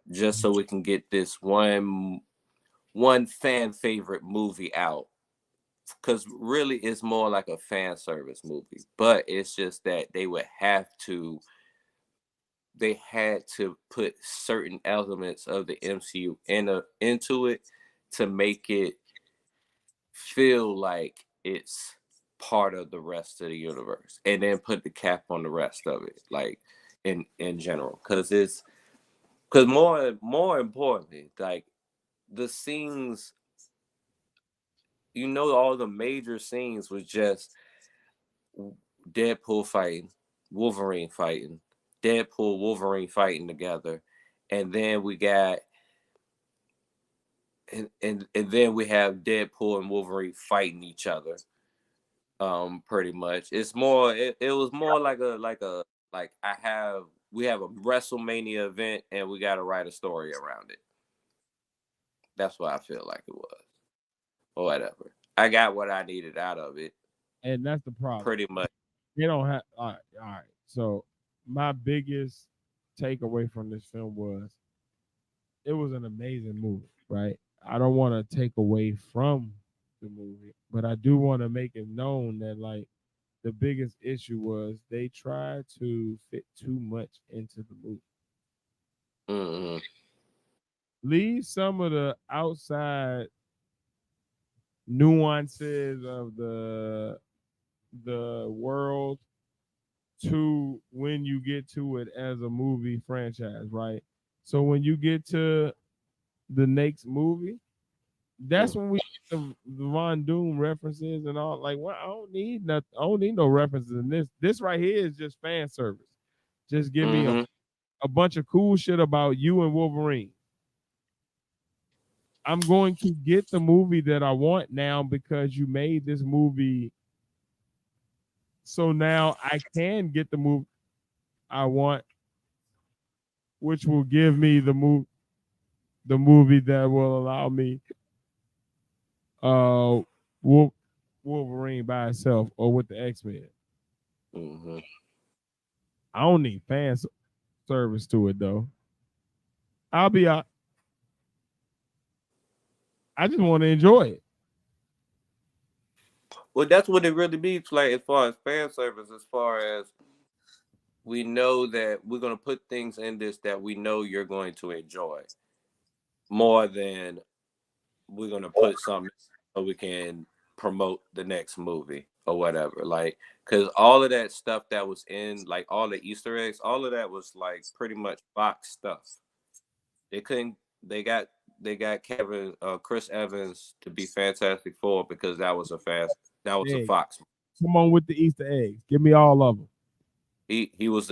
just so we can get this one fan favorite movie out, because really it's more like a fan service movie, but it's just that they had to put certain elements of the MCU into it to make it feel like it's part of the rest of the universe, and then put the cap on the rest of it, like in general, because more importantly, like the scenes, all the major scenes was just Deadpool fighting, Wolverine fighting, Deadpool, Wolverine fighting together, and then we got and then we have Deadpool and Wolverine fighting each other. Pretty much. It's more. It was more like we have a WrestleMania event and we got to write a story around it. That's what I feel like it was, or whatever. I got what I needed out of it. And that's the problem. Pretty much. They don't have. All right. So my biggest takeaway from this film was it was an amazing movie, right? I don't want to take away from the movie, but I do want to make it known that like the biggest issue was they tried to fit too much into the movie. Mm-hmm. Leave some of the outside nuances of the world to when you get to it as a movie franchise, right? So when you get to the next movie, that's when we get the Von Doom references and all. Like, well, I don't need nothing. I don't need no references in this. This right here is just fan service. Just give me a bunch of cool shit about you and Wolverine. I'm going to get the movie that I want now because you made this movie. So now I can get the movie I want, which will give me the movie that will allow me Wolverine by itself or with the X-Men. Mm-hmm. I don't need fan service to it though. I'll be out. I just want to enjoy it. Well, that's what it really means, like as far as fan service, as far as we know that we're gonna put things in this that we know you're going to enjoy more than we're gonna put something so we can promote the next movie or whatever. Like, because all of that stuff that was in, like all the Easter eggs, all of that was like pretty much Fox stuff. They couldn't. They got Chris Evans to be Fantastic Four because that was a Fox. Come on with the Easter eggs. Give me all of them. He was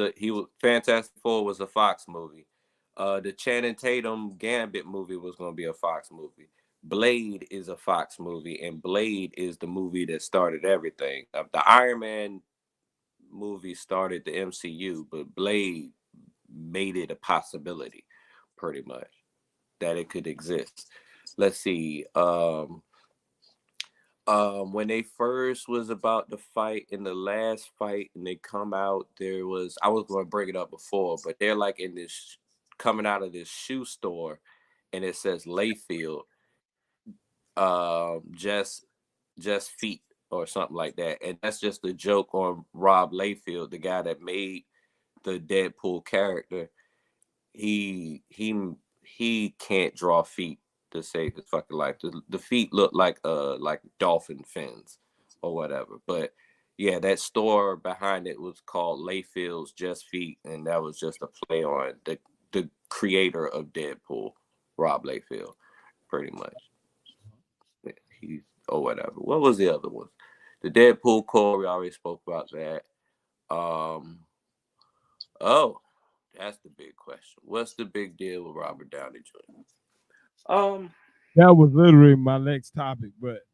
Fantastic Four was a Fox movie. The Channing Tatum Gambit movie was going to be a Fox movie. Blade is a Fox movie, and Blade is the movie that started everything. The Iron Man movie started the MCU, but Blade made it a possibility, pretty much, that it could exist. Let's see. When they first was about to fight in the last fight and they come out, I was going to bring it up before, but they're like in this, coming out of this shoe store and it says Layfield, just feet or something like that. And that's just a joke on Rob Layfield, the guy that made the Deadpool character. He can't draw feet to save his fucking life. The feet look like dolphin fins or whatever. But yeah, that store behind it was called Layfield's Just Feet, and that was just a play on the creator of Deadpool, Rob Layfield, pretty much. He's or whatever. What was the other one? The Deadpool core, we already spoke about that. That's the big question. What's the big deal with Robert Downey Jr.? That was literally my next topic, but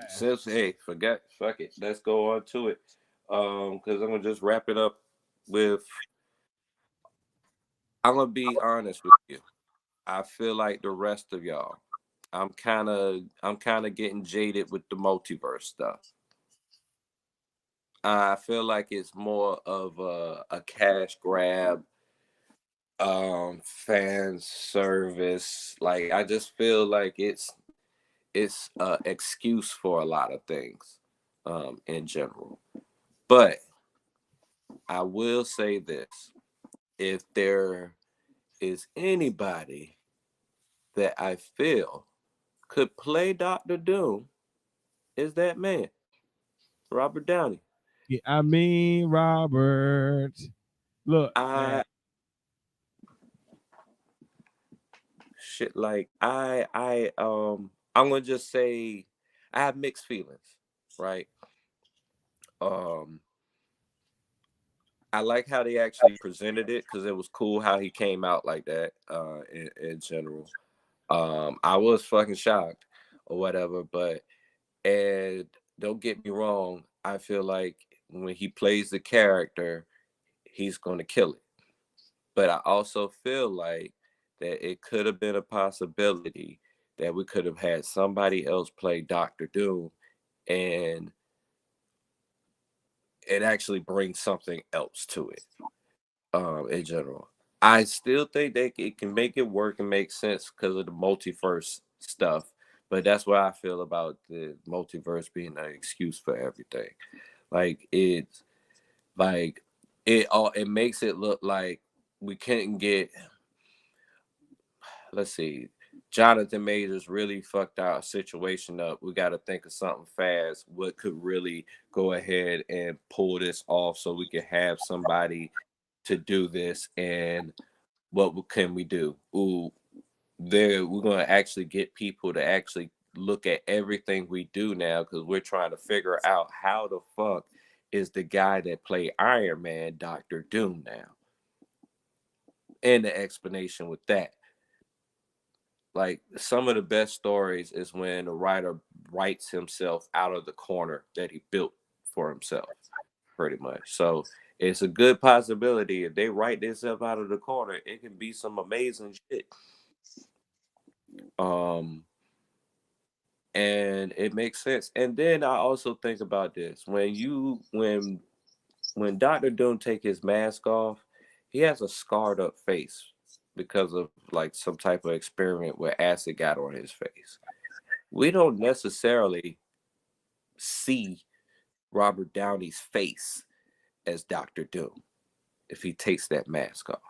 Since fuck it, let's go on to it. Because I'm gonna just wrap it up with. I'm gonna be honest with you. I feel like the rest of y'all, I'm kind of getting jaded with the multiverse stuff. I feel like it's more of a cash grab, fan service. Like, I just feel like it's an excuse for a lot of things, in general. But I will say this: if there is anybody that I feel could play Doctor Doom is that man, Robert Downey. Yeah, I mean, Robert. Look, man. I shit like I'm gonna just say I have mixed feelings, right? Um, I like how they actually presented it because it was cool how he came out like that. In general, I was fucking shocked or whatever, but and don't get me wrong, I feel like when he plays the character, he's gonna kill it. But I also feel like that it could have been a possibility that we could have had somebody else play Doctor Doom and it actually brings something else to it. In general, I still think that it can make it work and make sense because of the multiverse stuff. But that's what I feel about the multiverse being an excuse for everything. Like it's like it makes it look like we couldn't get, let's see, Jonathan Majors really fucked our situation up. We got to think of something fast. What could really go ahead and pull this off so we can have somebody to do this? And what can we do? Ooh, we're going to actually get people to actually look at everything we do now because we're trying to figure out how the fuck is the guy that played Iron Man Doctor Doom now. And the explanation with that. Like some of the best stories is when a writer writes himself out of the corner that he built for himself, pretty much. So it's a good possibility if they write themselves out of the corner, it can be some amazing shit. And it makes sense. And then I also think about this when Dr. Doom take his mask off, he has a scarred up face because of like some type of experiment where acid got on his face. We don't necessarily see Robert Downey's face as Dr. Doom if he takes that mask off.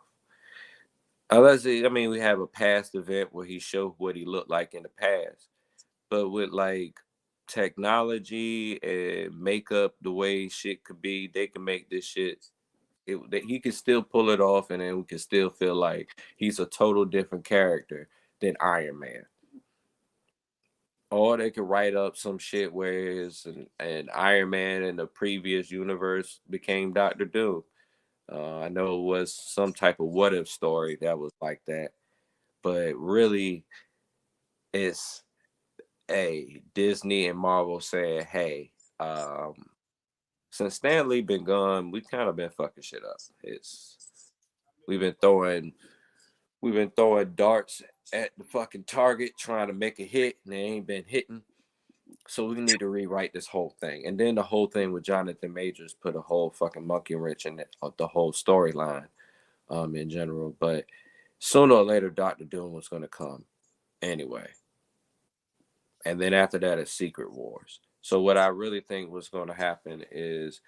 Unless, we have a past event where he showed what he looked like in the past. But with like technology and makeup, the way shit could be, they can make this shit. He can still pull it off, and then we can still feel like he's a total different character than Iron Man. Or they could write up some shit where an Iron Man in the previous universe became Doctor Doom. I know it was some type of what if story that was like that, but really, it's Disney and Marvel saying, "Hey, since Stan Lee been gone, we've kind of been fucking shit up. We've been throwing darts at the fucking target, trying to make a hit, and they ain't been hitting. So we need to rewrite this whole thing." And then the whole thing with Jonathan Majors put a whole fucking monkey wrench in the whole storyline, in general. But sooner or later, Doctor Doom was going to come anyway. And then after that, it's Secret Wars. So what I really think was going to happen is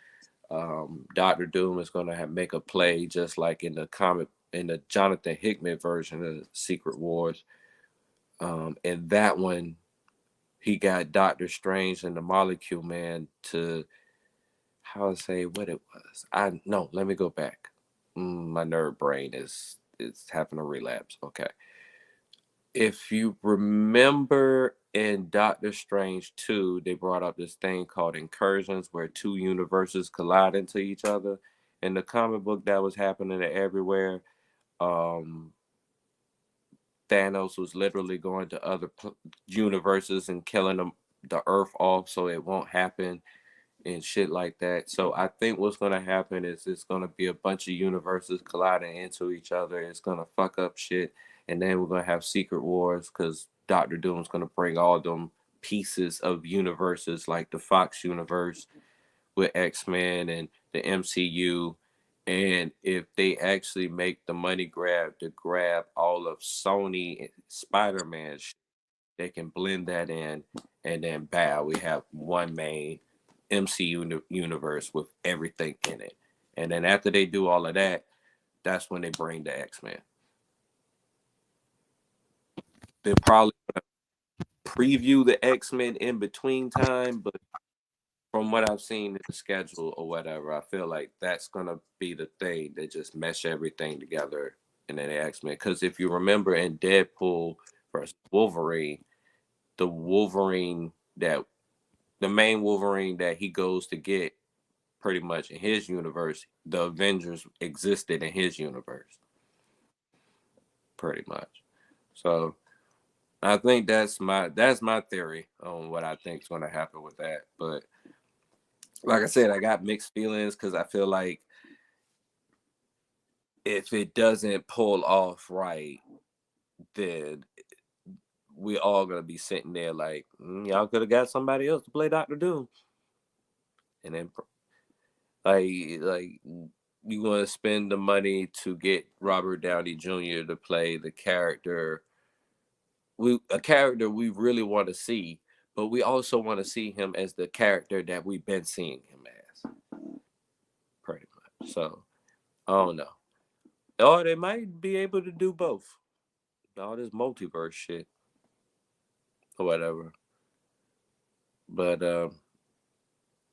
Doctor Doom is going to make a play just like in the comic, in the Jonathan Hickman version of Secret Wars. In that one, he got Doctor Strange and the Molecule Man to, how to say what it was. Let me go back. My nerd brain is having a relapse. Okay. If you remember in Doctor Strange 2, they brought up this thing called incursions where two universes collide into each other. In the comic book, that was happening everywhere. Thanos was literally going to other universes and killing the Earth off so it won't happen and shit like that. So I think what's going to happen is it's going to be a bunch of universes colliding into each other. It's going to fuck up shit. And then we're going to have Secret Wars because Doctor Doom's going to bring all them pieces of universes like the Fox universe with X-Men and the MCU. And if they actually make the money grab to grab all of Sony and Spider-Man, they can blend that in, and then we have one main MCU universe with everything in it. And then after they do all of that, that's when they bring the X-Men. They're probably preview the X-Men in between time, but from what I've seen in the schedule or whatever, I feel like that's gonna be the thing that just mesh everything together in the X-Men. Because if you remember in Deadpool versus Wolverine, the main Wolverine that he goes to get, pretty much in his universe, the Avengers existed in his universe, pretty much. So I think that's my theory on what I think is going to happen with that. But like I said, I got mixed feelings because I feel like if it doesn't pull off right, then we all gonna be sitting there like, y'all could have got somebody else to play Doctor Doom, and then like you gonna spend the money to get Robert Downey Jr. to play the character, a character we really want to see, but we also want to see him as the character that we've been seeing him as, pretty much. So I don't know. Or they might be able to do both. All this multiverse shit or whatever. But I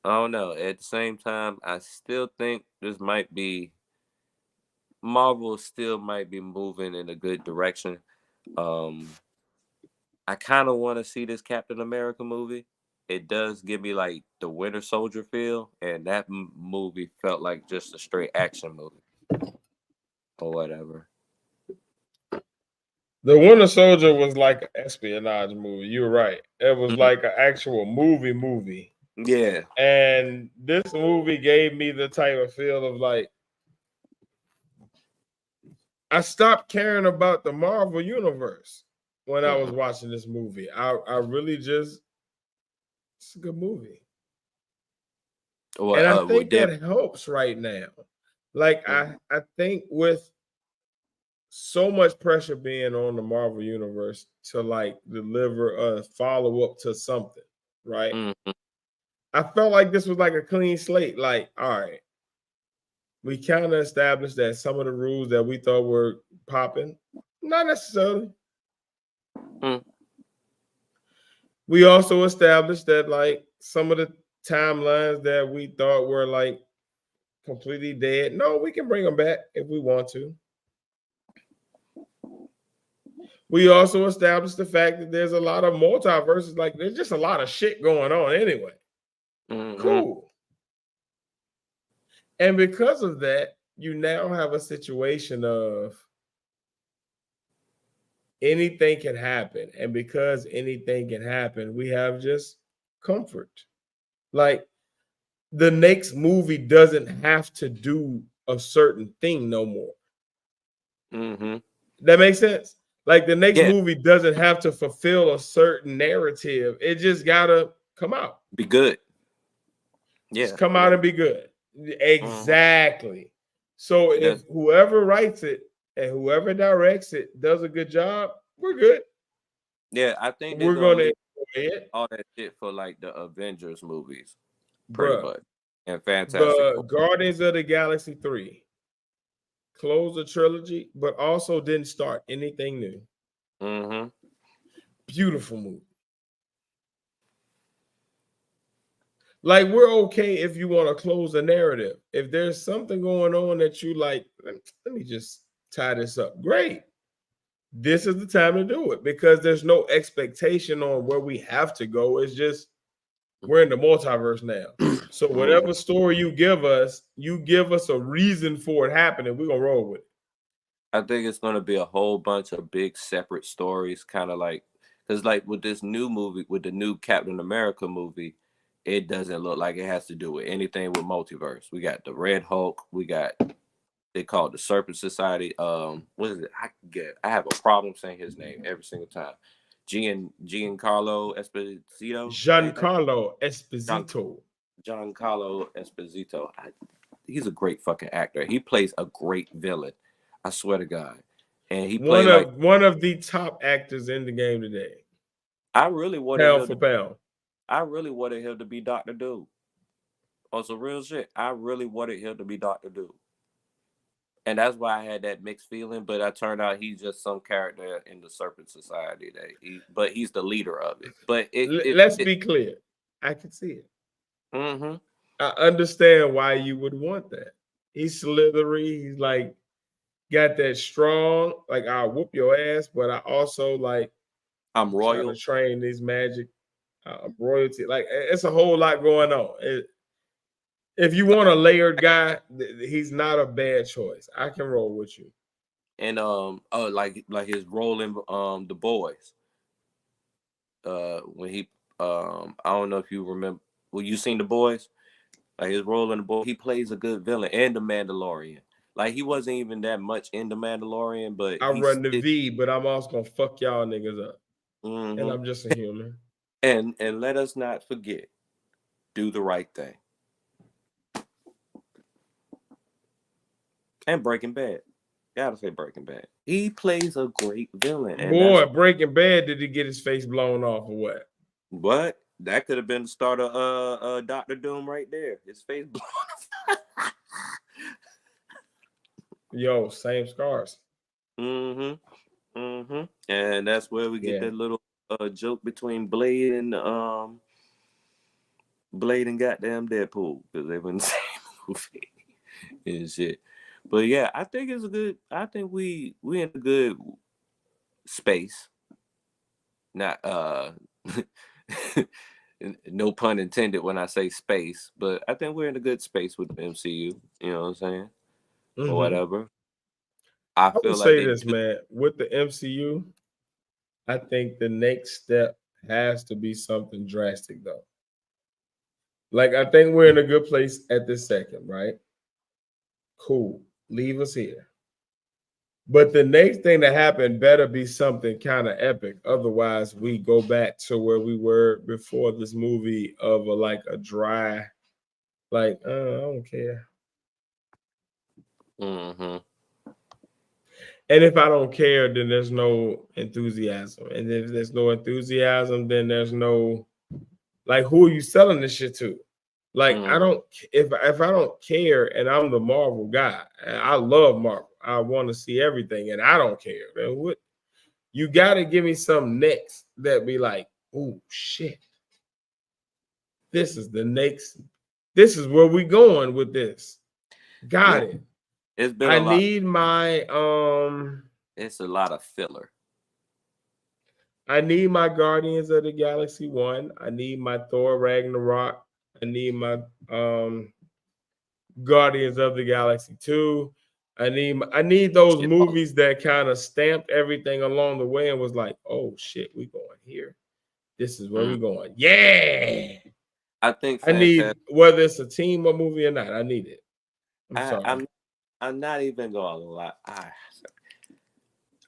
don't know. At the same time, I still think this might be Marvel still might be moving in a good direction. I kind of want to see this Captain America movie. It does give me like the Winter Soldier feel, and that movie felt like just a straight action movie or whatever. The Winter Soldier was like an espionage movie. You're right. It was like an actual movie. Yeah. And this movie gave me the type of feel of like, I stopped caring about the Marvel universe when I was watching this movie. I really just, it's a good movie. And I think that helps right now. Like I think with so much pressure being on the Marvel universe to like deliver a follow-up to something, right? I felt like this was like a clean slate. Like, all right, we kind of established that some of the rules that we thought were popping, not necessarily. We also established that like some of the timelines that we thought were like completely dead, no, we can bring them back if we want to. We also established the fact that there's a lot of multiverses, like there's just a lot of shit going on anyway. Cool. And because of that, you now have a situation of anything can happen. And because anything can happen, we have just comfort. Like the next movie doesn't have to do a certain thing no more. That makes sense? Like the next movie doesn't have to fulfill a certain narrative. It just gotta come out. Be good. Yeah. Just come out and be good. Exactly. So if whoever writes it and whoever directs it does a good job, we're good. Yeah, I think we're gonna enjoy it. All that shit for like the Avengers movies. Pretty much. And Fantastic The Guardians of the Galaxy 3 closed the trilogy, but also didn't start anything new. Beautiful movie. Like, we're okay if you want to close the narrative. If there's something going on that you like, let me just tie this up. Great. This is the time to do it because there's no expectation on where we have to go. It's just we're in the multiverse now. So whatever story you give us a reason for it happening. We're gonna roll with it. I think it's gonna be a whole bunch of big separate stories, kind of like because like with this new movie, with the new Captain America movie, it doesn't look like it has to do with anything with multiverse. We got the Red Hulk, we got they call it the Serpent Society. What is it? I have a problem saying his name every single time. Giancarlo Esposito. Giancarlo Esposito. Giancarlo Esposito. He's a great fucking actor. He plays a great villain. I swear to God. And he played one of the top actors in the game today. I really wanted I really wanted him to be Dr. Doom. On some real shit. I really wanted him to be Dr. Doom. And that's why I had that mixed feeling. But I turned out he's just some character in the Serpent Society but he's the leader of it. But let's be clear. I can see it. Mm-hmm. I understand why you would want that. He's slithery. He's like got that strong, like I'll whoop your ass, but I also like I'm royal. trying to train these magic royalty. Like it's a whole lot going on. If you want a layered guy, he's not a bad choice. I can roll with you. And like his role in The Boys. When he I don't know if you remember. Well, you seen The Boys? Like his role in The Boys, he plays a good villain, and The Mandalorian. Like he wasn't even that much in The Mandalorian, but I run the V, but I'm also gonna fuck y'all niggas up. Mm-hmm. And I'm just a human. And let us not forget, do the right thing. And Breaking Bad. Gotta say Breaking Bad. He plays a great villain. And boy, Breaking Bad, did he get his face blown off or what? What? That could have been the start of Dr. Doom right there. His face blown off. Yo, same scars. Mm-hmm. Mm-hmm. And that's where we get that little joke between Blade and goddamn Deadpool, because they were in the same movie and shit. But yeah, I think it's a good. I think we in a good space. Not no pun intended when I say space, but I think we're in a good space with the MCU. You know what I'm saying? Mm-hmm. Or whatever. I feel like say this, man. With the MCU, I think the next step has to be something drastic, though. Like, I think we're in a good place at this second, right? Cool. Leave us here. But the next thing to happen better be something kind of epic. Otherwise, we go back to where we were before this movie of a dry, like, I don't care. Mm-hmm. And if I don't care, then there's no enthusiasm. And if there's no enthusiasm, then there's no, like, who are you selling this shit to? Like, I don't, if I don't care and I'm the Marvel guy, and I love Marvel, I want to see everything and I don't care, then what? You got to give me some next that be like, oh, shit. This is the next, this is where we going with this. Got it. It's been I need my, it's a lot of filler. I need my Guardians of the Galaxy 1. I need my Thor Ragnarok. I need my Guardians of the Galaxy 2. I need those movies that kind of stamped everything along the way and was like, oh shit, we going here. This is where we going. Yeah. I think I need, whether it's a team or movie or not, I need it. I'm sorry. I'm not even going to lie.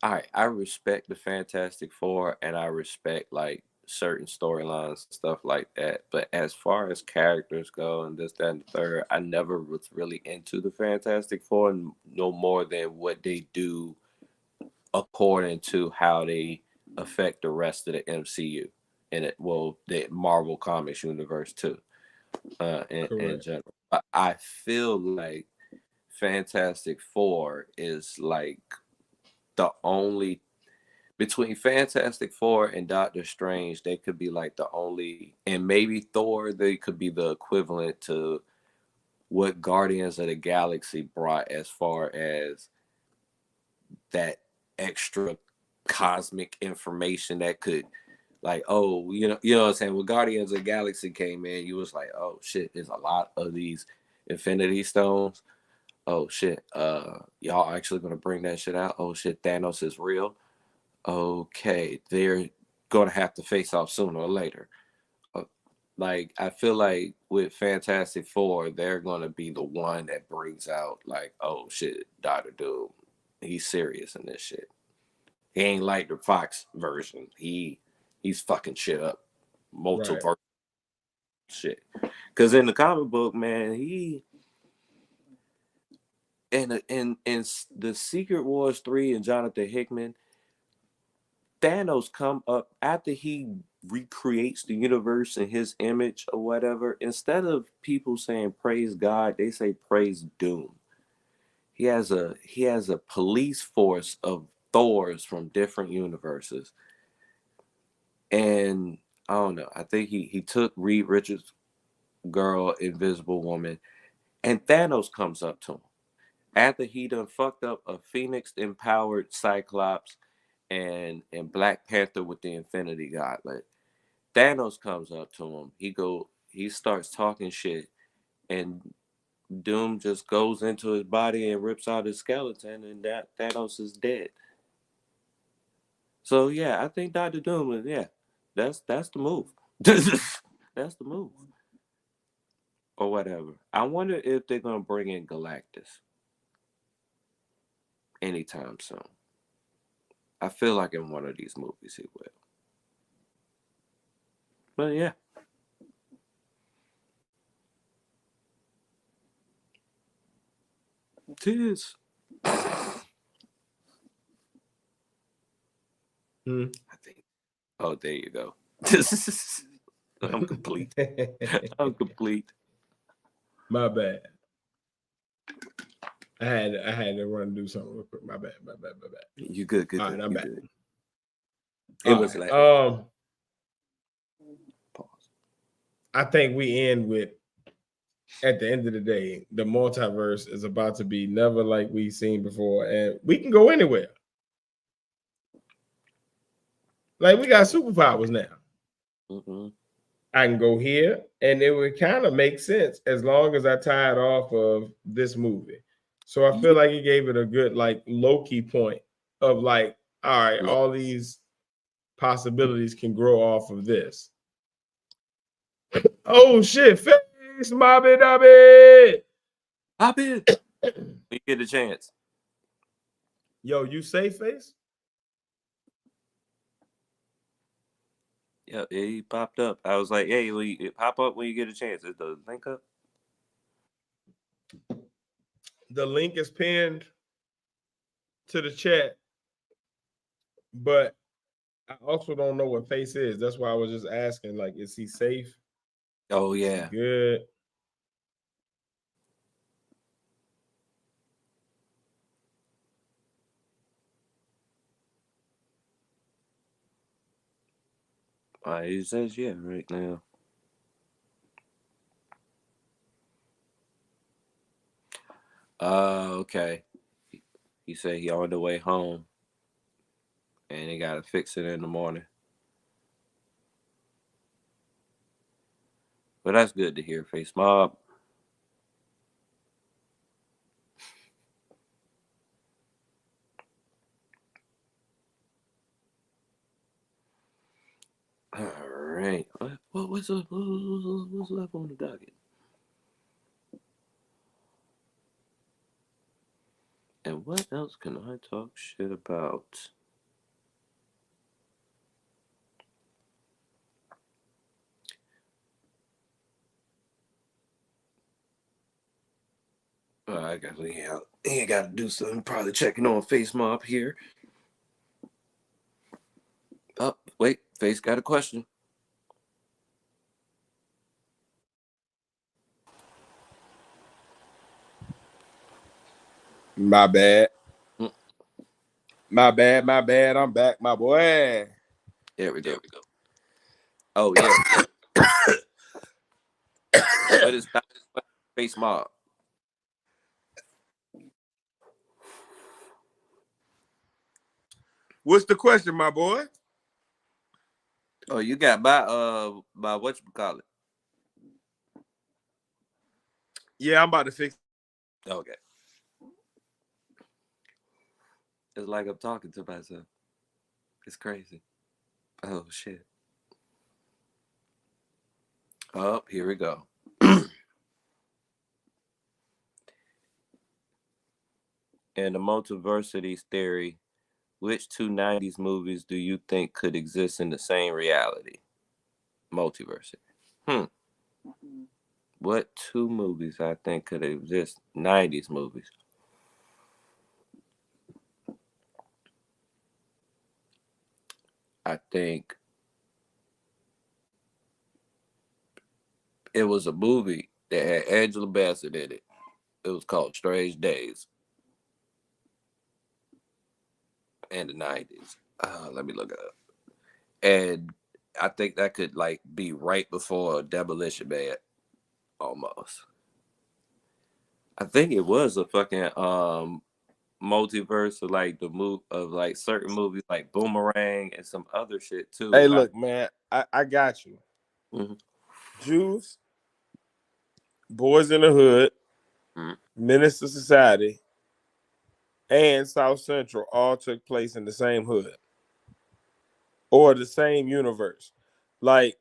I respect the Fantastic Four and I respect like certain storylines and stuff like that. But as far as characters go and this, that, and the third, I never was really into the Fantastic Four no more than what they do according to how they affect the rest of the MCU and the Marvel Comics universe too. In general. I feel like Fantastic Four is like the only, between Fantastic Four and Doctor Strange, they could be like the only, and maybe Thor, they could be the equivalent to what Guardians of the Galaxy brought as far as that extra cosmic information that could, like, oh, you know what I'm saying? When Guardians of the Galaxy came in, you was like, oh shit, there's a lot of these Infinity Stones. Oh shit, y'all actually gonna bring that shit out? Oh shit, Thanos is real. Okay, they're gonna have to face off sooner or later. Like, I feel like with Fantastic Four, they're gonna be the one that brings out like, oh shit, Doctor Doom, he's serious in this shit. He ain't like the Fox version. He's fucking shit up, multiverse shit. Because in the comic book, man, he in the Secret Wars 3 and Jonathan Hickman, Thanos come up after he recreates the universe in his image or whatever. Instead of people saying praise God, they say praise Doom. he has a police force of Thors from different universes. And I don't know. I think he took Reed Richards' girl, Invisible Woman, and Thanos comes up to him after he done fucked up a Phoenix empowered Cyclops and Black Panther with the Infinity Gauntlet. Thanos comes up to him. He starts talking shit, and Doom just goes into his body and rips out his skeleton, and that Thanos is dead. So yeah, I think Doctor Doom is that's the move. That's the move. Or whatever. I wonder if they're gonna bring in Galactus anytime soon. I feel like in one of these movies he will. But yeah. Tis. I think. Oh, there you go. I'm complete. I'm complete. My bad. I had to run and do something real quick. My bad. You good? Good. All right, I'm back. Good. It was right. like pause. I think we end with, at the end of the day, the multiverse is about to be never like we've seen before, and we can go anywhere. Like, we got superpowers now. Mm-hmm. I can go here, and it would kind of make sense as long as I tie it off of this movie. So I feel like he gave it a good, like, low-key point of like, all right, all these possibilities can grow off of this. Oh shit, face Mobby Dobby. Hop in. You get a chance. Yo, you say face? Yeah, he popped up. I was like, hey, will you pop up when you get a chance? Is the link up? The link is pinned to the chat, but I also don't know what face is. That's why I was just asking, like, is he safe? Oh, yeah. Is he good? He says yeah right now. Okay. He said he on the way home, and he gotta fix it in the morning. But that's good to hear, Face Mob. All right. What's up? What's left on the docket? And what else can I talk shit about? I guess he got to do something. Probably checking on Face Mob here. Oh, wait. Face got a question. My bad. My bad. I'm back, my boy. There we go. Oh, yeah. What is Face Mob? What's the question, my boy? Oh, you got by whatchamacallit? Yeah, I'm about to fix it. Okay. It's like I'm talking to myself. It's crazy. Oh, shit. Oh, here we go. In the multiversity theory, which two 90s movies do you think could exist in the same reality? Multiversity. What two movies I think could exist? 90s movies. I think it was a movie that had Angela Bassett in it. It was called Strange Days. and the 90s. Let me look it up. And I think that could like be right before Demolition Man, almost. I think it was a fucking multiverse of like the move of like certain movies like Boomerang and some other shit too. Hey, look, man, I got you. Mhm. Juice, Boys in the Hood, Mhm. Menace to Society, and South Central all took place in the same hood or the same universe. Like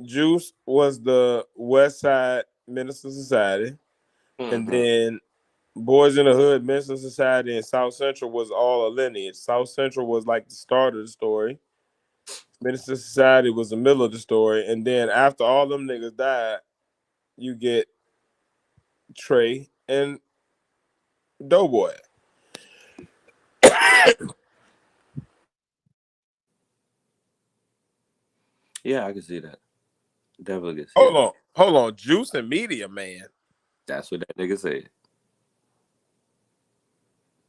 Juice was the West Side Menace to Society, and Mhm. then Boys in the Hood, Menace to Society, and South Central was all a lineage. South Central was like the start of the story. Menace to Society was the middle of the story, and then after all them niggas died, you get Trey and Doughboy. Yeah, I can see that. Definitely can see that. Hold on. Juice and Media Man. That's what that nigga said.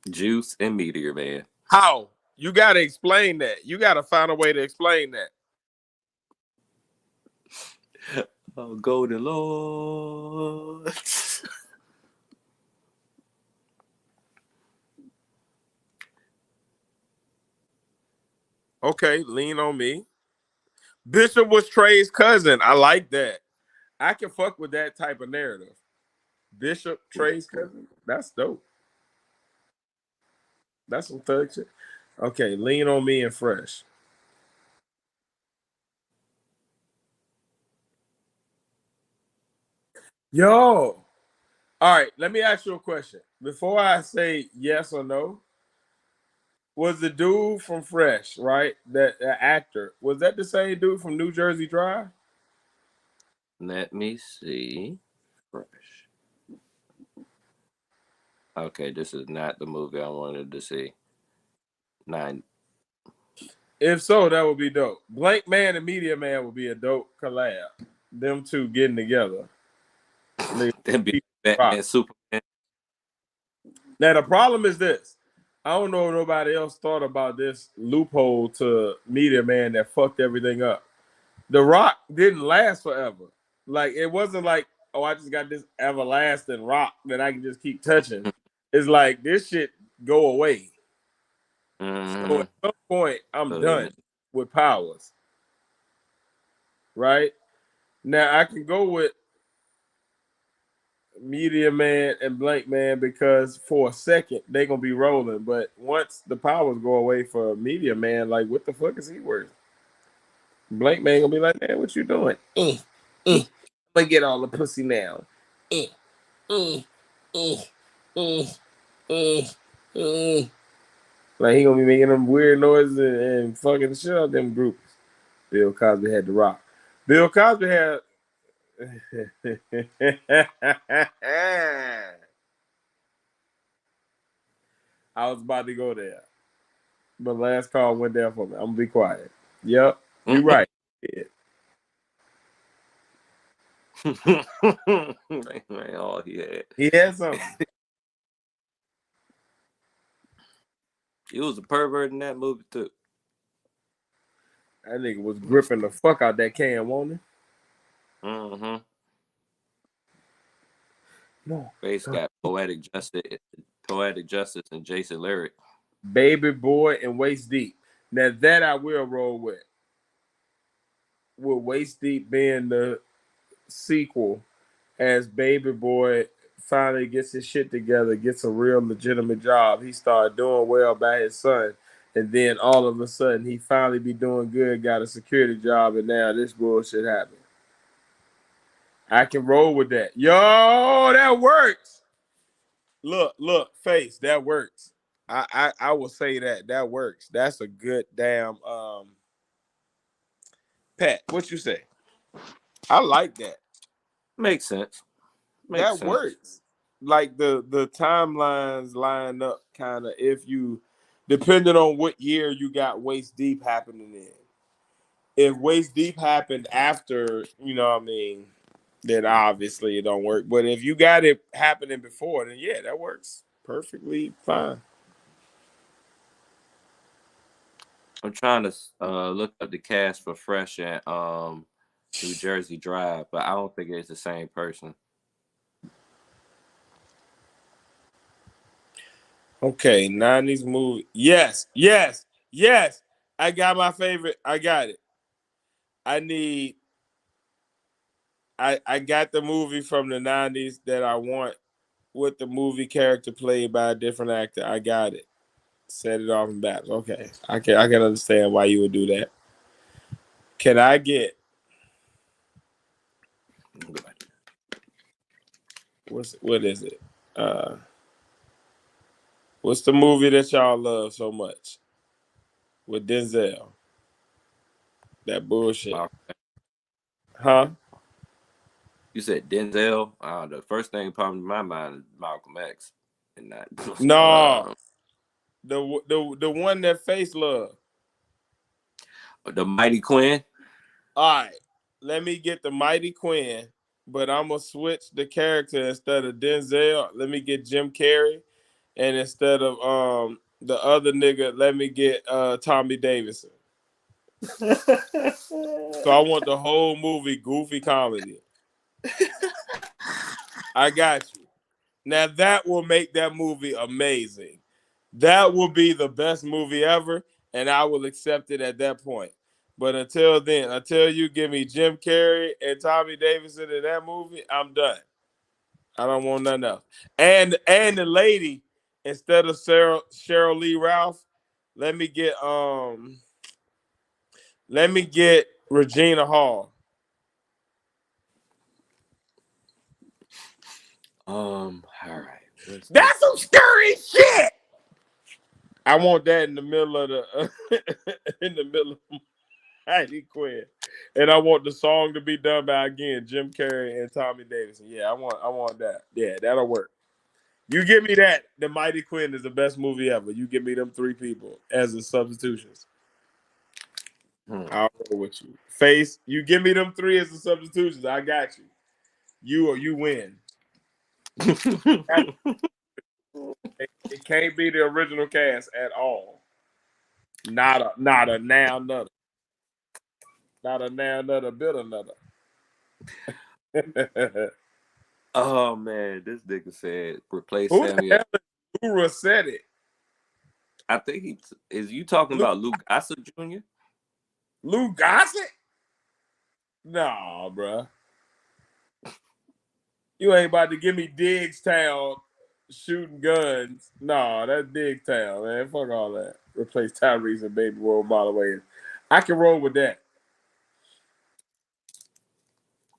Juice and Meteor Man. How? You gotta explain that. You gotta find a way to explain that. Oh, Golden Lord. Okay, lean on me. Bishop was Trey's cousin. I like that. I can fuck with that type of narrative. Bishop Trey's cousin. That's dope. That's some thug shit. Okay, lean on me and fresh. Yo. All right, let me ask you a question. Before I say yes or no, was the dude from Fresh, right? That actor, was that the same dude from New Jersey Drive? Let me see. Fresh. Okay, this is not the movie I wanted to see. Nine. If so, that would be dope. Blank Man and Media Man would be a dope collab. Them two getting together. That'd be Rock. Batman, Superman. Now the problem is this. I don't know if nobody else thought about this loophole to Media Man that fucked everything up. The Rock didn't last forever. Like it wasn't like, oh, I just got this everlasting rock that I can just keep touching. It's like this shit go away. So Mm-hmm. at some point, I'm So done with powers. Right? Now I can go with Media Man and Blank Man because for a second they're gonna be rolling, but once the powers go away for Media Man, like what the fuck is he worth? Blank Man gonna be like, man, what you doing? I'm gonna get all the pussy now. Eh, eh, eh, eh, eh, eh. Like he gonna be making them weird noises and fucking the shit out them groups. Bill Cosby had the rock. Bill Cosby had I was about to go there. But last call went there for me. I'm gonna be quiet. Yep, you're right. Yeah. Man, all he had. He had something. He was a pervert in that movie too. That nigga was gripping the fuck out that can, wasn't he? Mm-hmm. No. Face got poetic justice, and Jason Lyric. Baby Boy and Waist Deep. Now that I will roll with. With Waist Deep being the sequel as Baby Boy finally gets his shit together, gets a real legitimate job. He started doing well by his son. And then all of a sudden he finally be doing good, got a security job, and now this bullshit happened. I can roll with that. Yo, that works. Look, face, that works. I will say that works. That's a good damn Pat. What you say? I like that. Makes sense. Makes That sense. works. Like the timelines line up kind of if you depending on what year you got Waist Deep happening in. If Waist Deep happened after, you know what I mean, then obviously it don't work. But if you got it happening before, then yeah, that works perfectly fine. I'm trying to look up the cast for Fresh and New Jersey Drive, but I don't think it's the same person. Okay, 90s movie. Yes. I got my favorite. I got it. I got the movie from the 90s that I want with the movie character played by a different actor. I got it. Set it off and back. Okay. I can understand why you would do that. Can I get what is it? What's the movie that y'all love so much? With Denzel. That bullshit. Huh? You said Denzel. The first thing popped in my mind is Malcolm X, and that. No. The one that Face love. The Mighty Quinn. All right. Let me get the Mighty Quinn, but I'm gonna switch the character instead of Denzel. Let me get Jim Carrey, and instead of the other nigga, let me get Tommy Davidson. So I want the whole movie goofy comedy. I got you. Now that will make that movie amazing. That will be the best movie ever, and I will accept it at that point. But until then, until you give me Jim Carrey and Tommy Davidson in that movie, I'm done. I don't want nothing else. And the lady, instead of Cheryl Lee Ralph, let me get Regina Hall. All right. That's some scary shit. I want that in the middle of the in the middle of Mighty Quinn, and I want the song to be done by again Jim Carrey and Tommy Davidson. Yeah, I want that. Yeah, that'll work. You give me that. The Mighty Quinn is the best movie ever. You give me them three people as the substitutions. I'll go with you. Face, you give me them three as the substitutions. I got you. You win. It can't be the original cast at all. Not a now another. Not a now another bit another. Oh man, this nigga said replace Who Samuel. the hell is Lura said it? I think is you talking about Luke Gossett Jr.? Lou Gossett? Nah, bruh. You ain't about to give me Diggstown shooting guns. Nah, that's Diggstown, man. Fuck all that. Replace Tyrese and Baby Boy Mile Away. I can roll with that.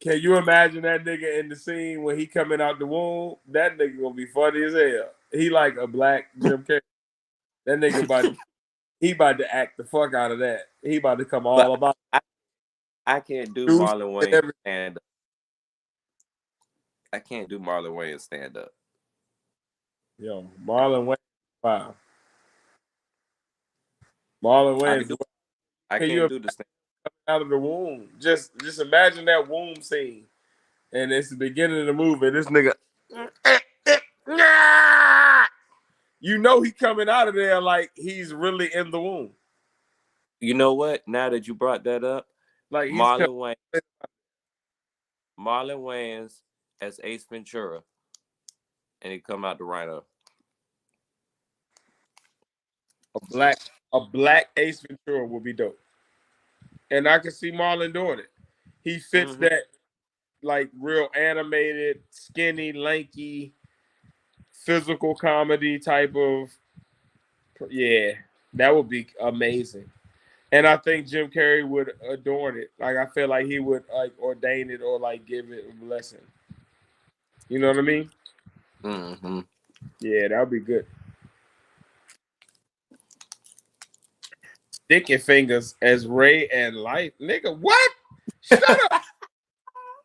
Can you imagine that nigga in the scene when he coming out the womb? That nigga gonna be funny as hell. He like a black Jim Carrey. That nigga about to act the fuck out of that. He about to come all about. I can't do Marlon Wayne stand up. I can't do Marlon Wayne stand up. Yo, Marlon Wayne, wow. Marlon Wayne. I can't do the stand out of the womb. Just imagine that womb scene, and it's the beginning of the movie. This nigga, you know, he coming out of there like he's really in the womb. You know what? Now that you brought that up, like Marlon Wayans as Ace Ventura, and he come out the rhino. A black Ace Ventura would be dope, and I can see Marlon doing it. He fits that like real animated, skinny, lanky, physical comedy type of. Yeah, that would be amazing. And I think Jim Carrey would adorn it. Like I feel like he would like ordain it or like give it a blessing. You know what I mean? Mm-hmm. Yeah, that would be good. Sticky Fingers as Ray and Life. Nigga, what? Shut up.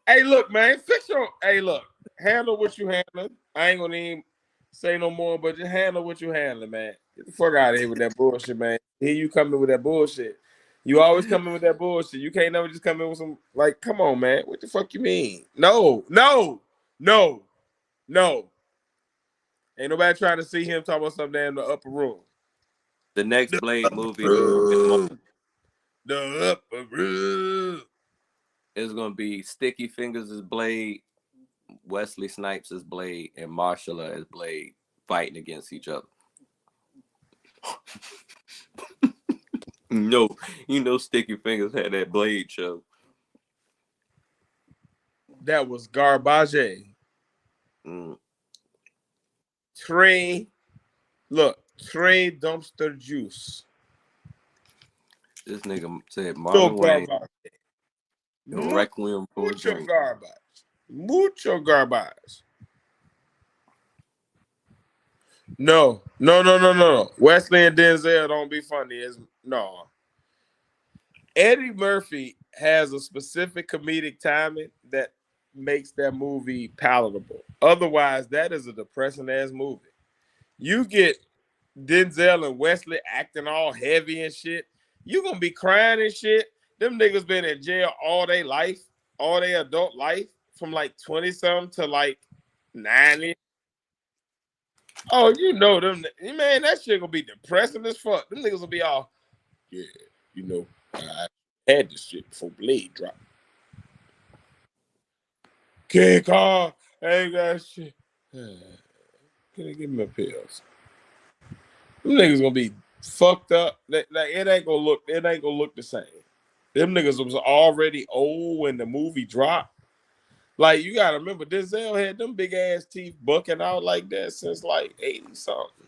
Hey, look, man. Hey, look. Handle what you handling. I ain't gonna even say no more, but just handle what you handling, man. Get the fuck out of here with that bullshit, man. Here you coming with that bullshit. You always coming with that bullshit. You can't never just come in with some, like, come on, man. What the fuck you mean? No. Ain't nobody trying to see him talk about something down in the upper room. The next Blade movie the upper room. is going to be Sticky Fingers as Blade, Wesley Snipes as Blade, and Marshala as Blade fighting against each other. No, Sticky Fingers had that Blade show. That was garbage. Trey Dumpster Juice. This nigga said Marlon Wayne. Requiem for a Mucho Dream. garbage. Mucho garbage. No. Wesley and Denzel don't be funny. No. Eddie Murphy has a specific comedic timing that makes that movie palatable. Otherwise, that is a depressing ass movie. You get Denzel and Wesley acting all heavy and shit, you gonna be crying and shit. Them niggas been in jail all their life, all their adult life, from like 20-something to like 90. Oh, you know them, man, that shit gonna be depressing as fuck. Them niggas will be all, yeah, I had this shit before Blade dropped. Kick off, ain't got shit. Can they give me pills? Them niggas gonna be fucked up. Like it ain't gonna look the same. Them niggas was already old when the movie dropped. Like, you gotta remember, Denzel had them big ass teeth bucking out like that since like 80 something.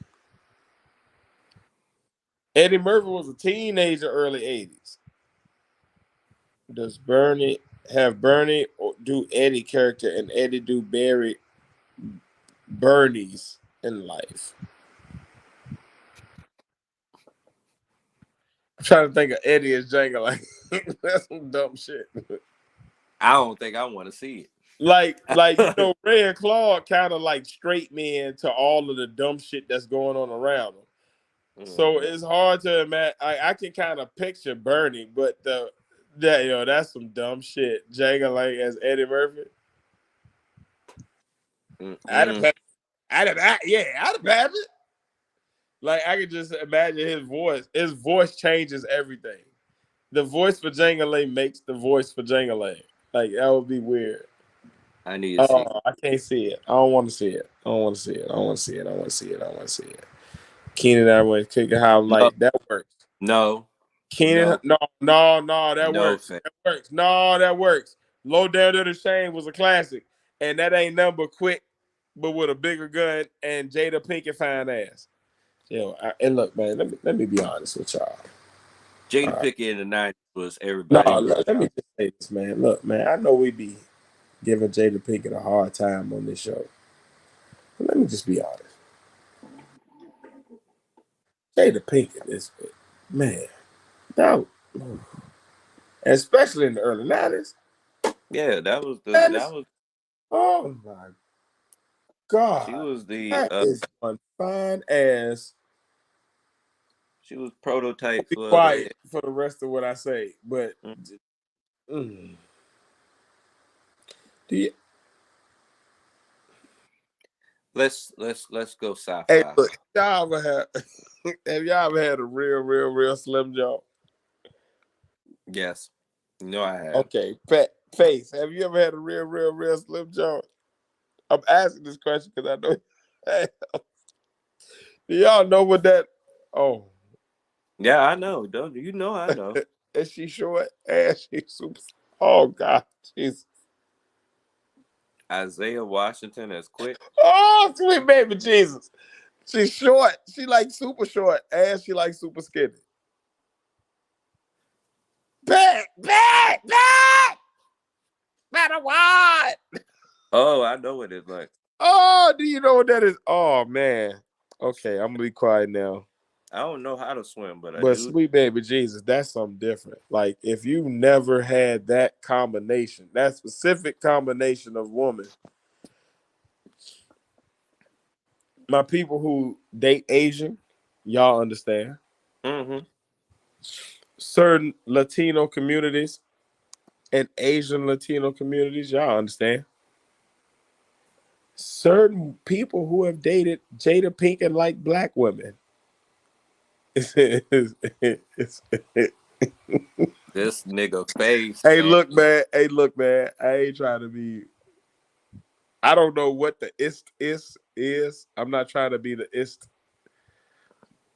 Eddie Murphy was a teenager early 80s. Does Bernie do Eddie character and Eddie do Bernie's in life? I'm trying to think of Eddie as Django. Like, that's some dumb shit. I don't think I want to see it. Like Ray and Claude kind of like straight men to all of the dumb shit that's going on around them. So it's hard to imagine. I can kind of picture Bernie, but that's some dumb shit. Django like as Eddie Murphy. I'd have it. Like, I could just imagine his voice. His voice changes everything. The voice for Django Lane makes the voice for Django Lane. Like, that would be weird. I need to see it. I can't see it. I don't want to see it. I want to see it. Keenan I went kicking how I'm like, that works. No. Keenan, no, that works. Fan. That works. No, that works. Low Down to the Shame was a classic. And that ain't nothing but Quick, but with a bigger gun and Jada Pinkett fine ass. And look, man, let me be honest with y'all. Jada Pinkett in the 90s was everybody. No, let me just say this, man. Look, man, I know we be giving Jada Pinkett a hard time on this show. But let me just be honest. Jada Pinkett is, man, especially in the early 90s. Yeah, that was. Oh my God. She was that is one fine ass. She was prototype I'll be quiet for the rest of what I say, but do you? Let's go sci-fi. Hey, look, have y'all ever had a real Slim Joe? Yes. I have. Okay, Face, have you ever had a real Slim Joe? I'm asking this question because I know. Do y'all know what that? Oh. Yeah, I know. Don't you know? I know. Is she short? And she super. Oh God, jeez. Isaiah Washington as Quick. Oh, sweet baby Jesus. She's short. She like super short, and she like super skinny. Back. Matter what? Oh, I know what it's like. Oh, do you know what that is? Oh man. Okay, I'm gonna be quiet now. I don't know how to swim, but I do. Sweet baby Jesus, that's something different. Like, if you never had that combination, that specific combination of woman. My people who date Asian, y'all understand. Mm-hmm. Certain Latino communities and Asian Latino communities, y'all understand. Certain people who have dated Jada Pinkett like black women. This nigga face, Hey, man. look, man. Hey, look, man. I ain't trying to be. I don't know what the is. I'm not trying to be the ist.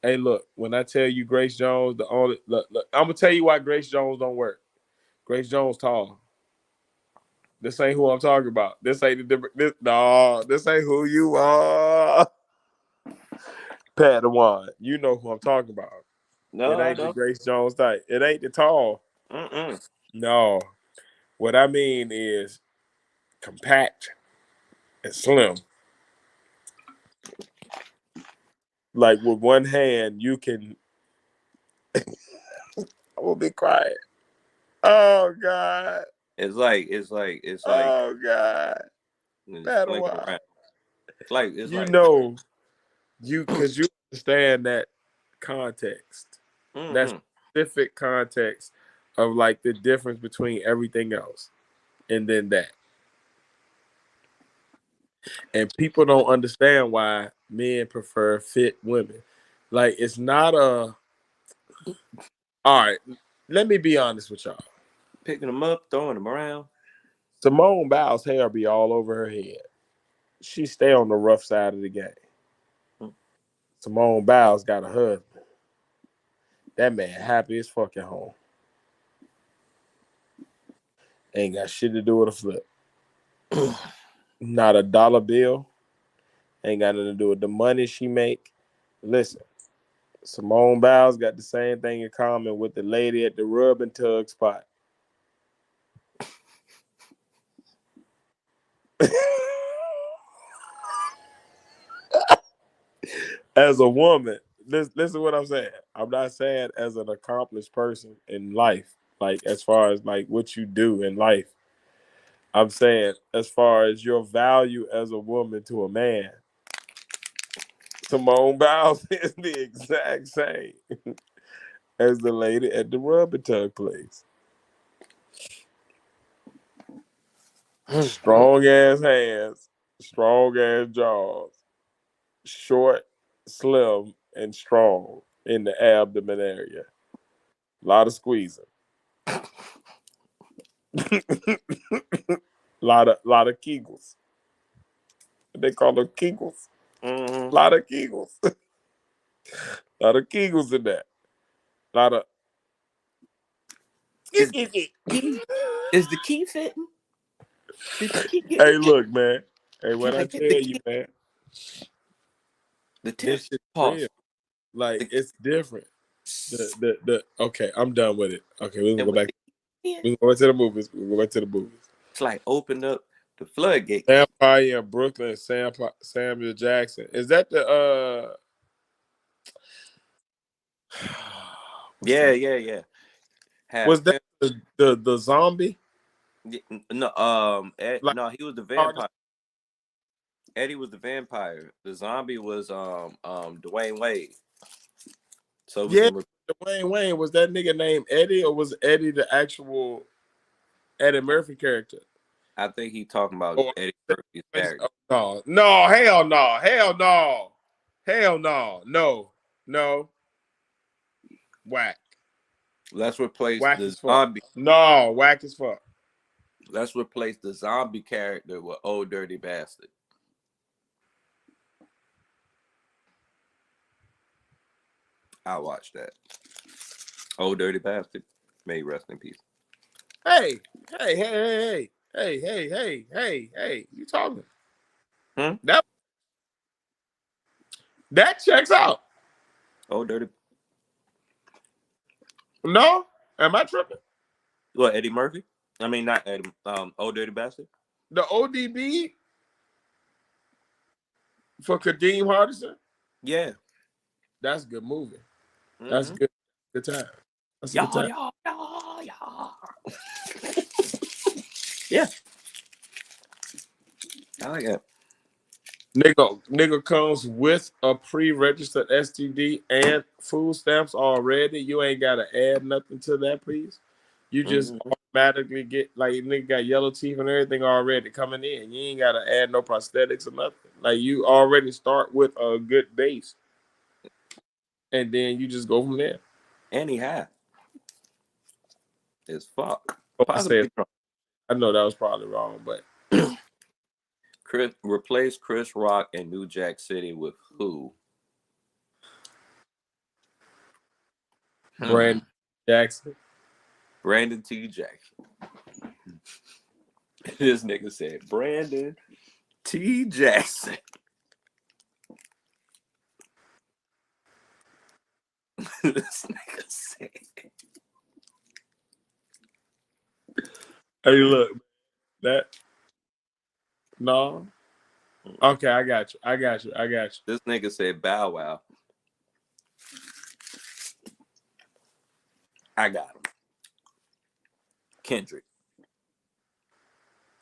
Hey, look. When I tell you Grace Jones, the only look, I'm gonna tell you why Grace Jones don't work. Grace Jones tall. This ain't who I'm talking about. This ain't the different. This ain't who you are. Padawan. You know who I'm talking about. No, It I ain't the don't. Grace Jones type. It ain't the tall. Mm-mm. No. What I mean is compact and slim. Like with one hand, you can. I will be quiet. Oh God. It's like Oh God. it's swinging Padawan. around. It's You like. know, because you understand that context. That Mm-hmm. specific context of like the difference between everything else and then that. And people don't understand why men prefer fit women. Like it's not a all right. Let me be honest with y'all. Picking them up, throwing them around. Simone Biles' hair be all over her head. She stay on the rough side of the game. Simone Biles got a husband. That man happy as fuck at home. Ain't got shit to do with a flip. Not a dollar bill. Ain't got nothing to do with the money she make. Listen, Simone Biles got the same thing in common with the lady at the rub and tug spot. As a woman, listen to what I'm saying. I'm not saying as an accomplished person in life, like as far as like what you do in life. I'm saying as far as your value as a woman to a man. Simone Biles is the exact same as the lady at the rub and tug place. Strong ass hands, strong ass jaws, short, slim, and strong in the abdomen area. A lot of squeezing. lot of kegels. They call them kegels. Mm-hmm. A lot of kegels. A lot of kegels in that. A lot of. Is is the key fitting? Did the key get Hey, look, man. Hey, can what I I get tell the you, key? man, The this tip? shit's real. Pause. Like The, it's different. The okay, I'm done with it. Okay, we're gonna and go with back. the key in, We're gonna go to the movies. We're gonna go back to the movies. it's like opened up the floodgates. Vampire in Brooklyn, Samuel Jackson. Is that the what's Yeah, that? yeah, yeah. Have Was that pimp. the zombie? No, Like no, he was the artist? vampire. Eddie was the vampire. The zombie was Dwayne Wade. So we Yeah, can. Wayne. Was that nigga named Eddie or was Eddie the actual Eddie Murphy character? I think he talking about Or Eddie Murphy's character. oh, no, hell no, hell no, hell no, no, whack, Let's replace whack the as fuck. zombie. No, whack as fuck. Let's replace the zombie character with Old Dirty Bastard. I'll watch that. Old Dirty Bastard. May he rest in peace. Hey, hey, you talking? Hmm? That that checks out. Old Dirty. No, am I tripping? What, Eddie Murphy? I mean, not Eddie. Old Dirty Bastard. The ODB for Kadeem Hardison. Yeah. That's a good movie. That's Mm-hmm. good. Good time. That's a good Y'all, time. y'all, y'all, y'all. Yeah. I like that. Nigga comes with a pre-registered STD and food stamps already. You ain't gotta add nothing to that, please. You just Mm-hmm. automatically get like nigga got yellow teeth and everything already coming in. You ain't gotta add no prosthetics or nothing. Like you already start with a good base. and then you just go from there. And he had. It's fuck. Oh, Possibly drunk. I know that was probably wrong, but Replace Chris Rock in New Jack City with who? Brandon Jackson. Brandon T. Jackson. This nigga said Brandon T. Jackson. This nigga said. Hey, look, that. No. Okay, I got you. This nigga said Bow Wow. I got him.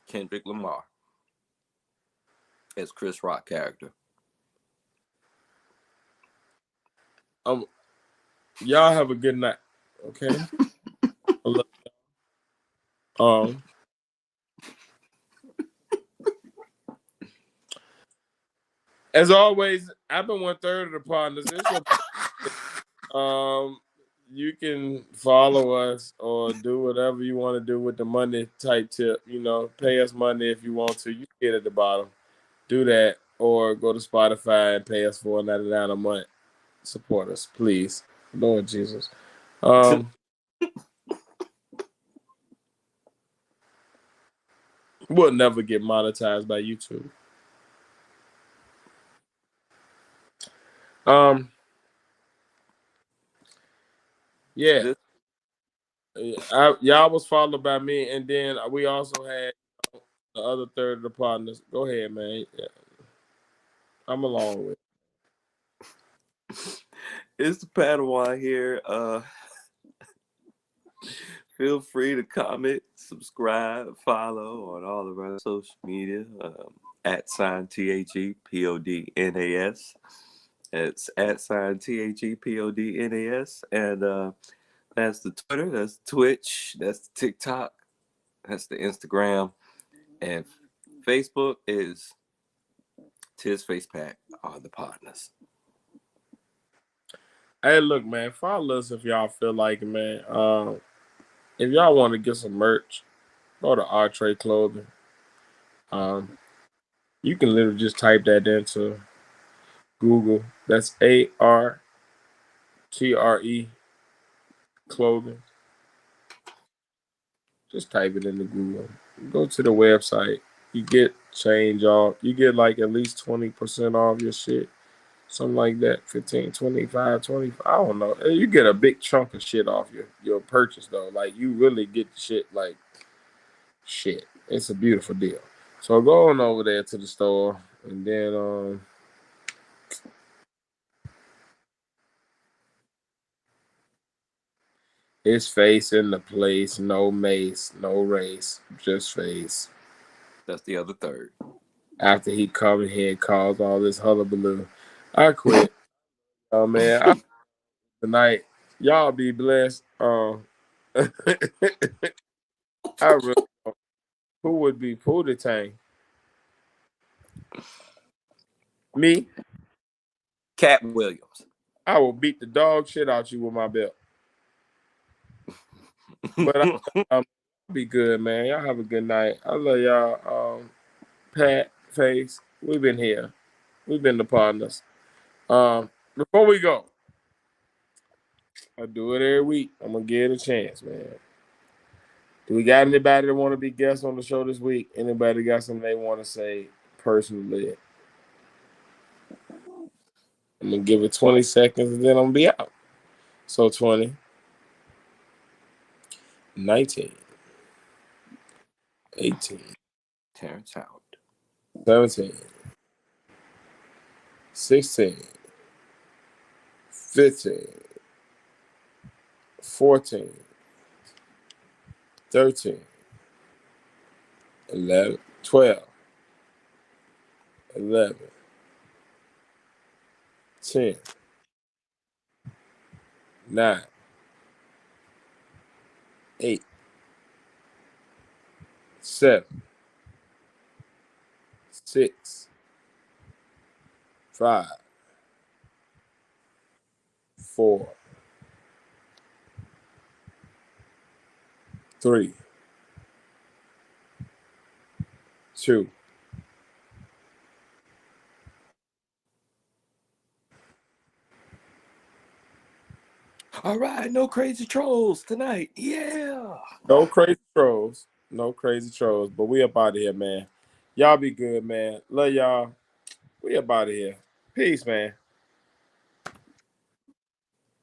Kendrick Lamar as Chris Rock character. Y'all have a good night. Okay. As always, I've been 1/3 of the partners. You can follow us or do whatever you want to do with the money type tip. You know, pay us money if you want to. You get at the bottom. Do that, or go to Spotify and pay us $4.99 a month. Support us, please, Lord Jesus. We'll never get monetized by YouTube. Yeah. Y'all was followed by me, and then we also had the other third of the partners. Go ahead, man. Yeah. I'm along with it. It's the Padawan here. Feel free to comment, subscribe, follow on all of our social media at @THEPODNAS. It's at @THEPODNAS. And that's the Twitter, that's Twitch, that's the TikTok, that's the Instagram. And Facebook is Tiz Face Pack are the partners. Hey, look, man, follow us if y'all feel like it, man. If y'all want to get some merch, go to Artre Clothing. You can literally just type that into Google. That's ARTRE Clothing. Just type it into Google. Go to the website. You get change off. You get like at least 20% off your shit. Something like that. 15, 25, 25. I don't know. You get a big chunk of shit off your purchase though. Like you really get the shit like shit. It's a beautiful deal. So go on over there to the store and then it's face in the place, no mace, no race, just face. That's the other third. After he come in here and cause all this hullabaloo. I quit. Oh man. Tonight. Y'all be blessed. I really don't. Who would be Pootie Tang? Me? Cat Williams. I will beat the dog shit out you with my belt. But I'll be good, man. Y'all have a good night. I love y'all. Pat, Face, we've been here. We've been the partners. Before we go, I do it every week. I'm gonna give it a chance, man. Do we got anybody that want to be guests on the show this week? Anybody got something they want to say personally? I'm gonna give it 20 seconds and then I'm gonna be out. So 20, 19, 18, Terrence Howard. 17, 16, 15, 14, 13, 11, 12, 11, 10, 9, 8, 7, 6, 5, 4, 3, 2. All right, no crazy trolls tonight. Yeah. No crazy trolls. No crazy trolls. But we up out of here, man. Y'all be good, man. Love y'all. We up out of here. Peace, man.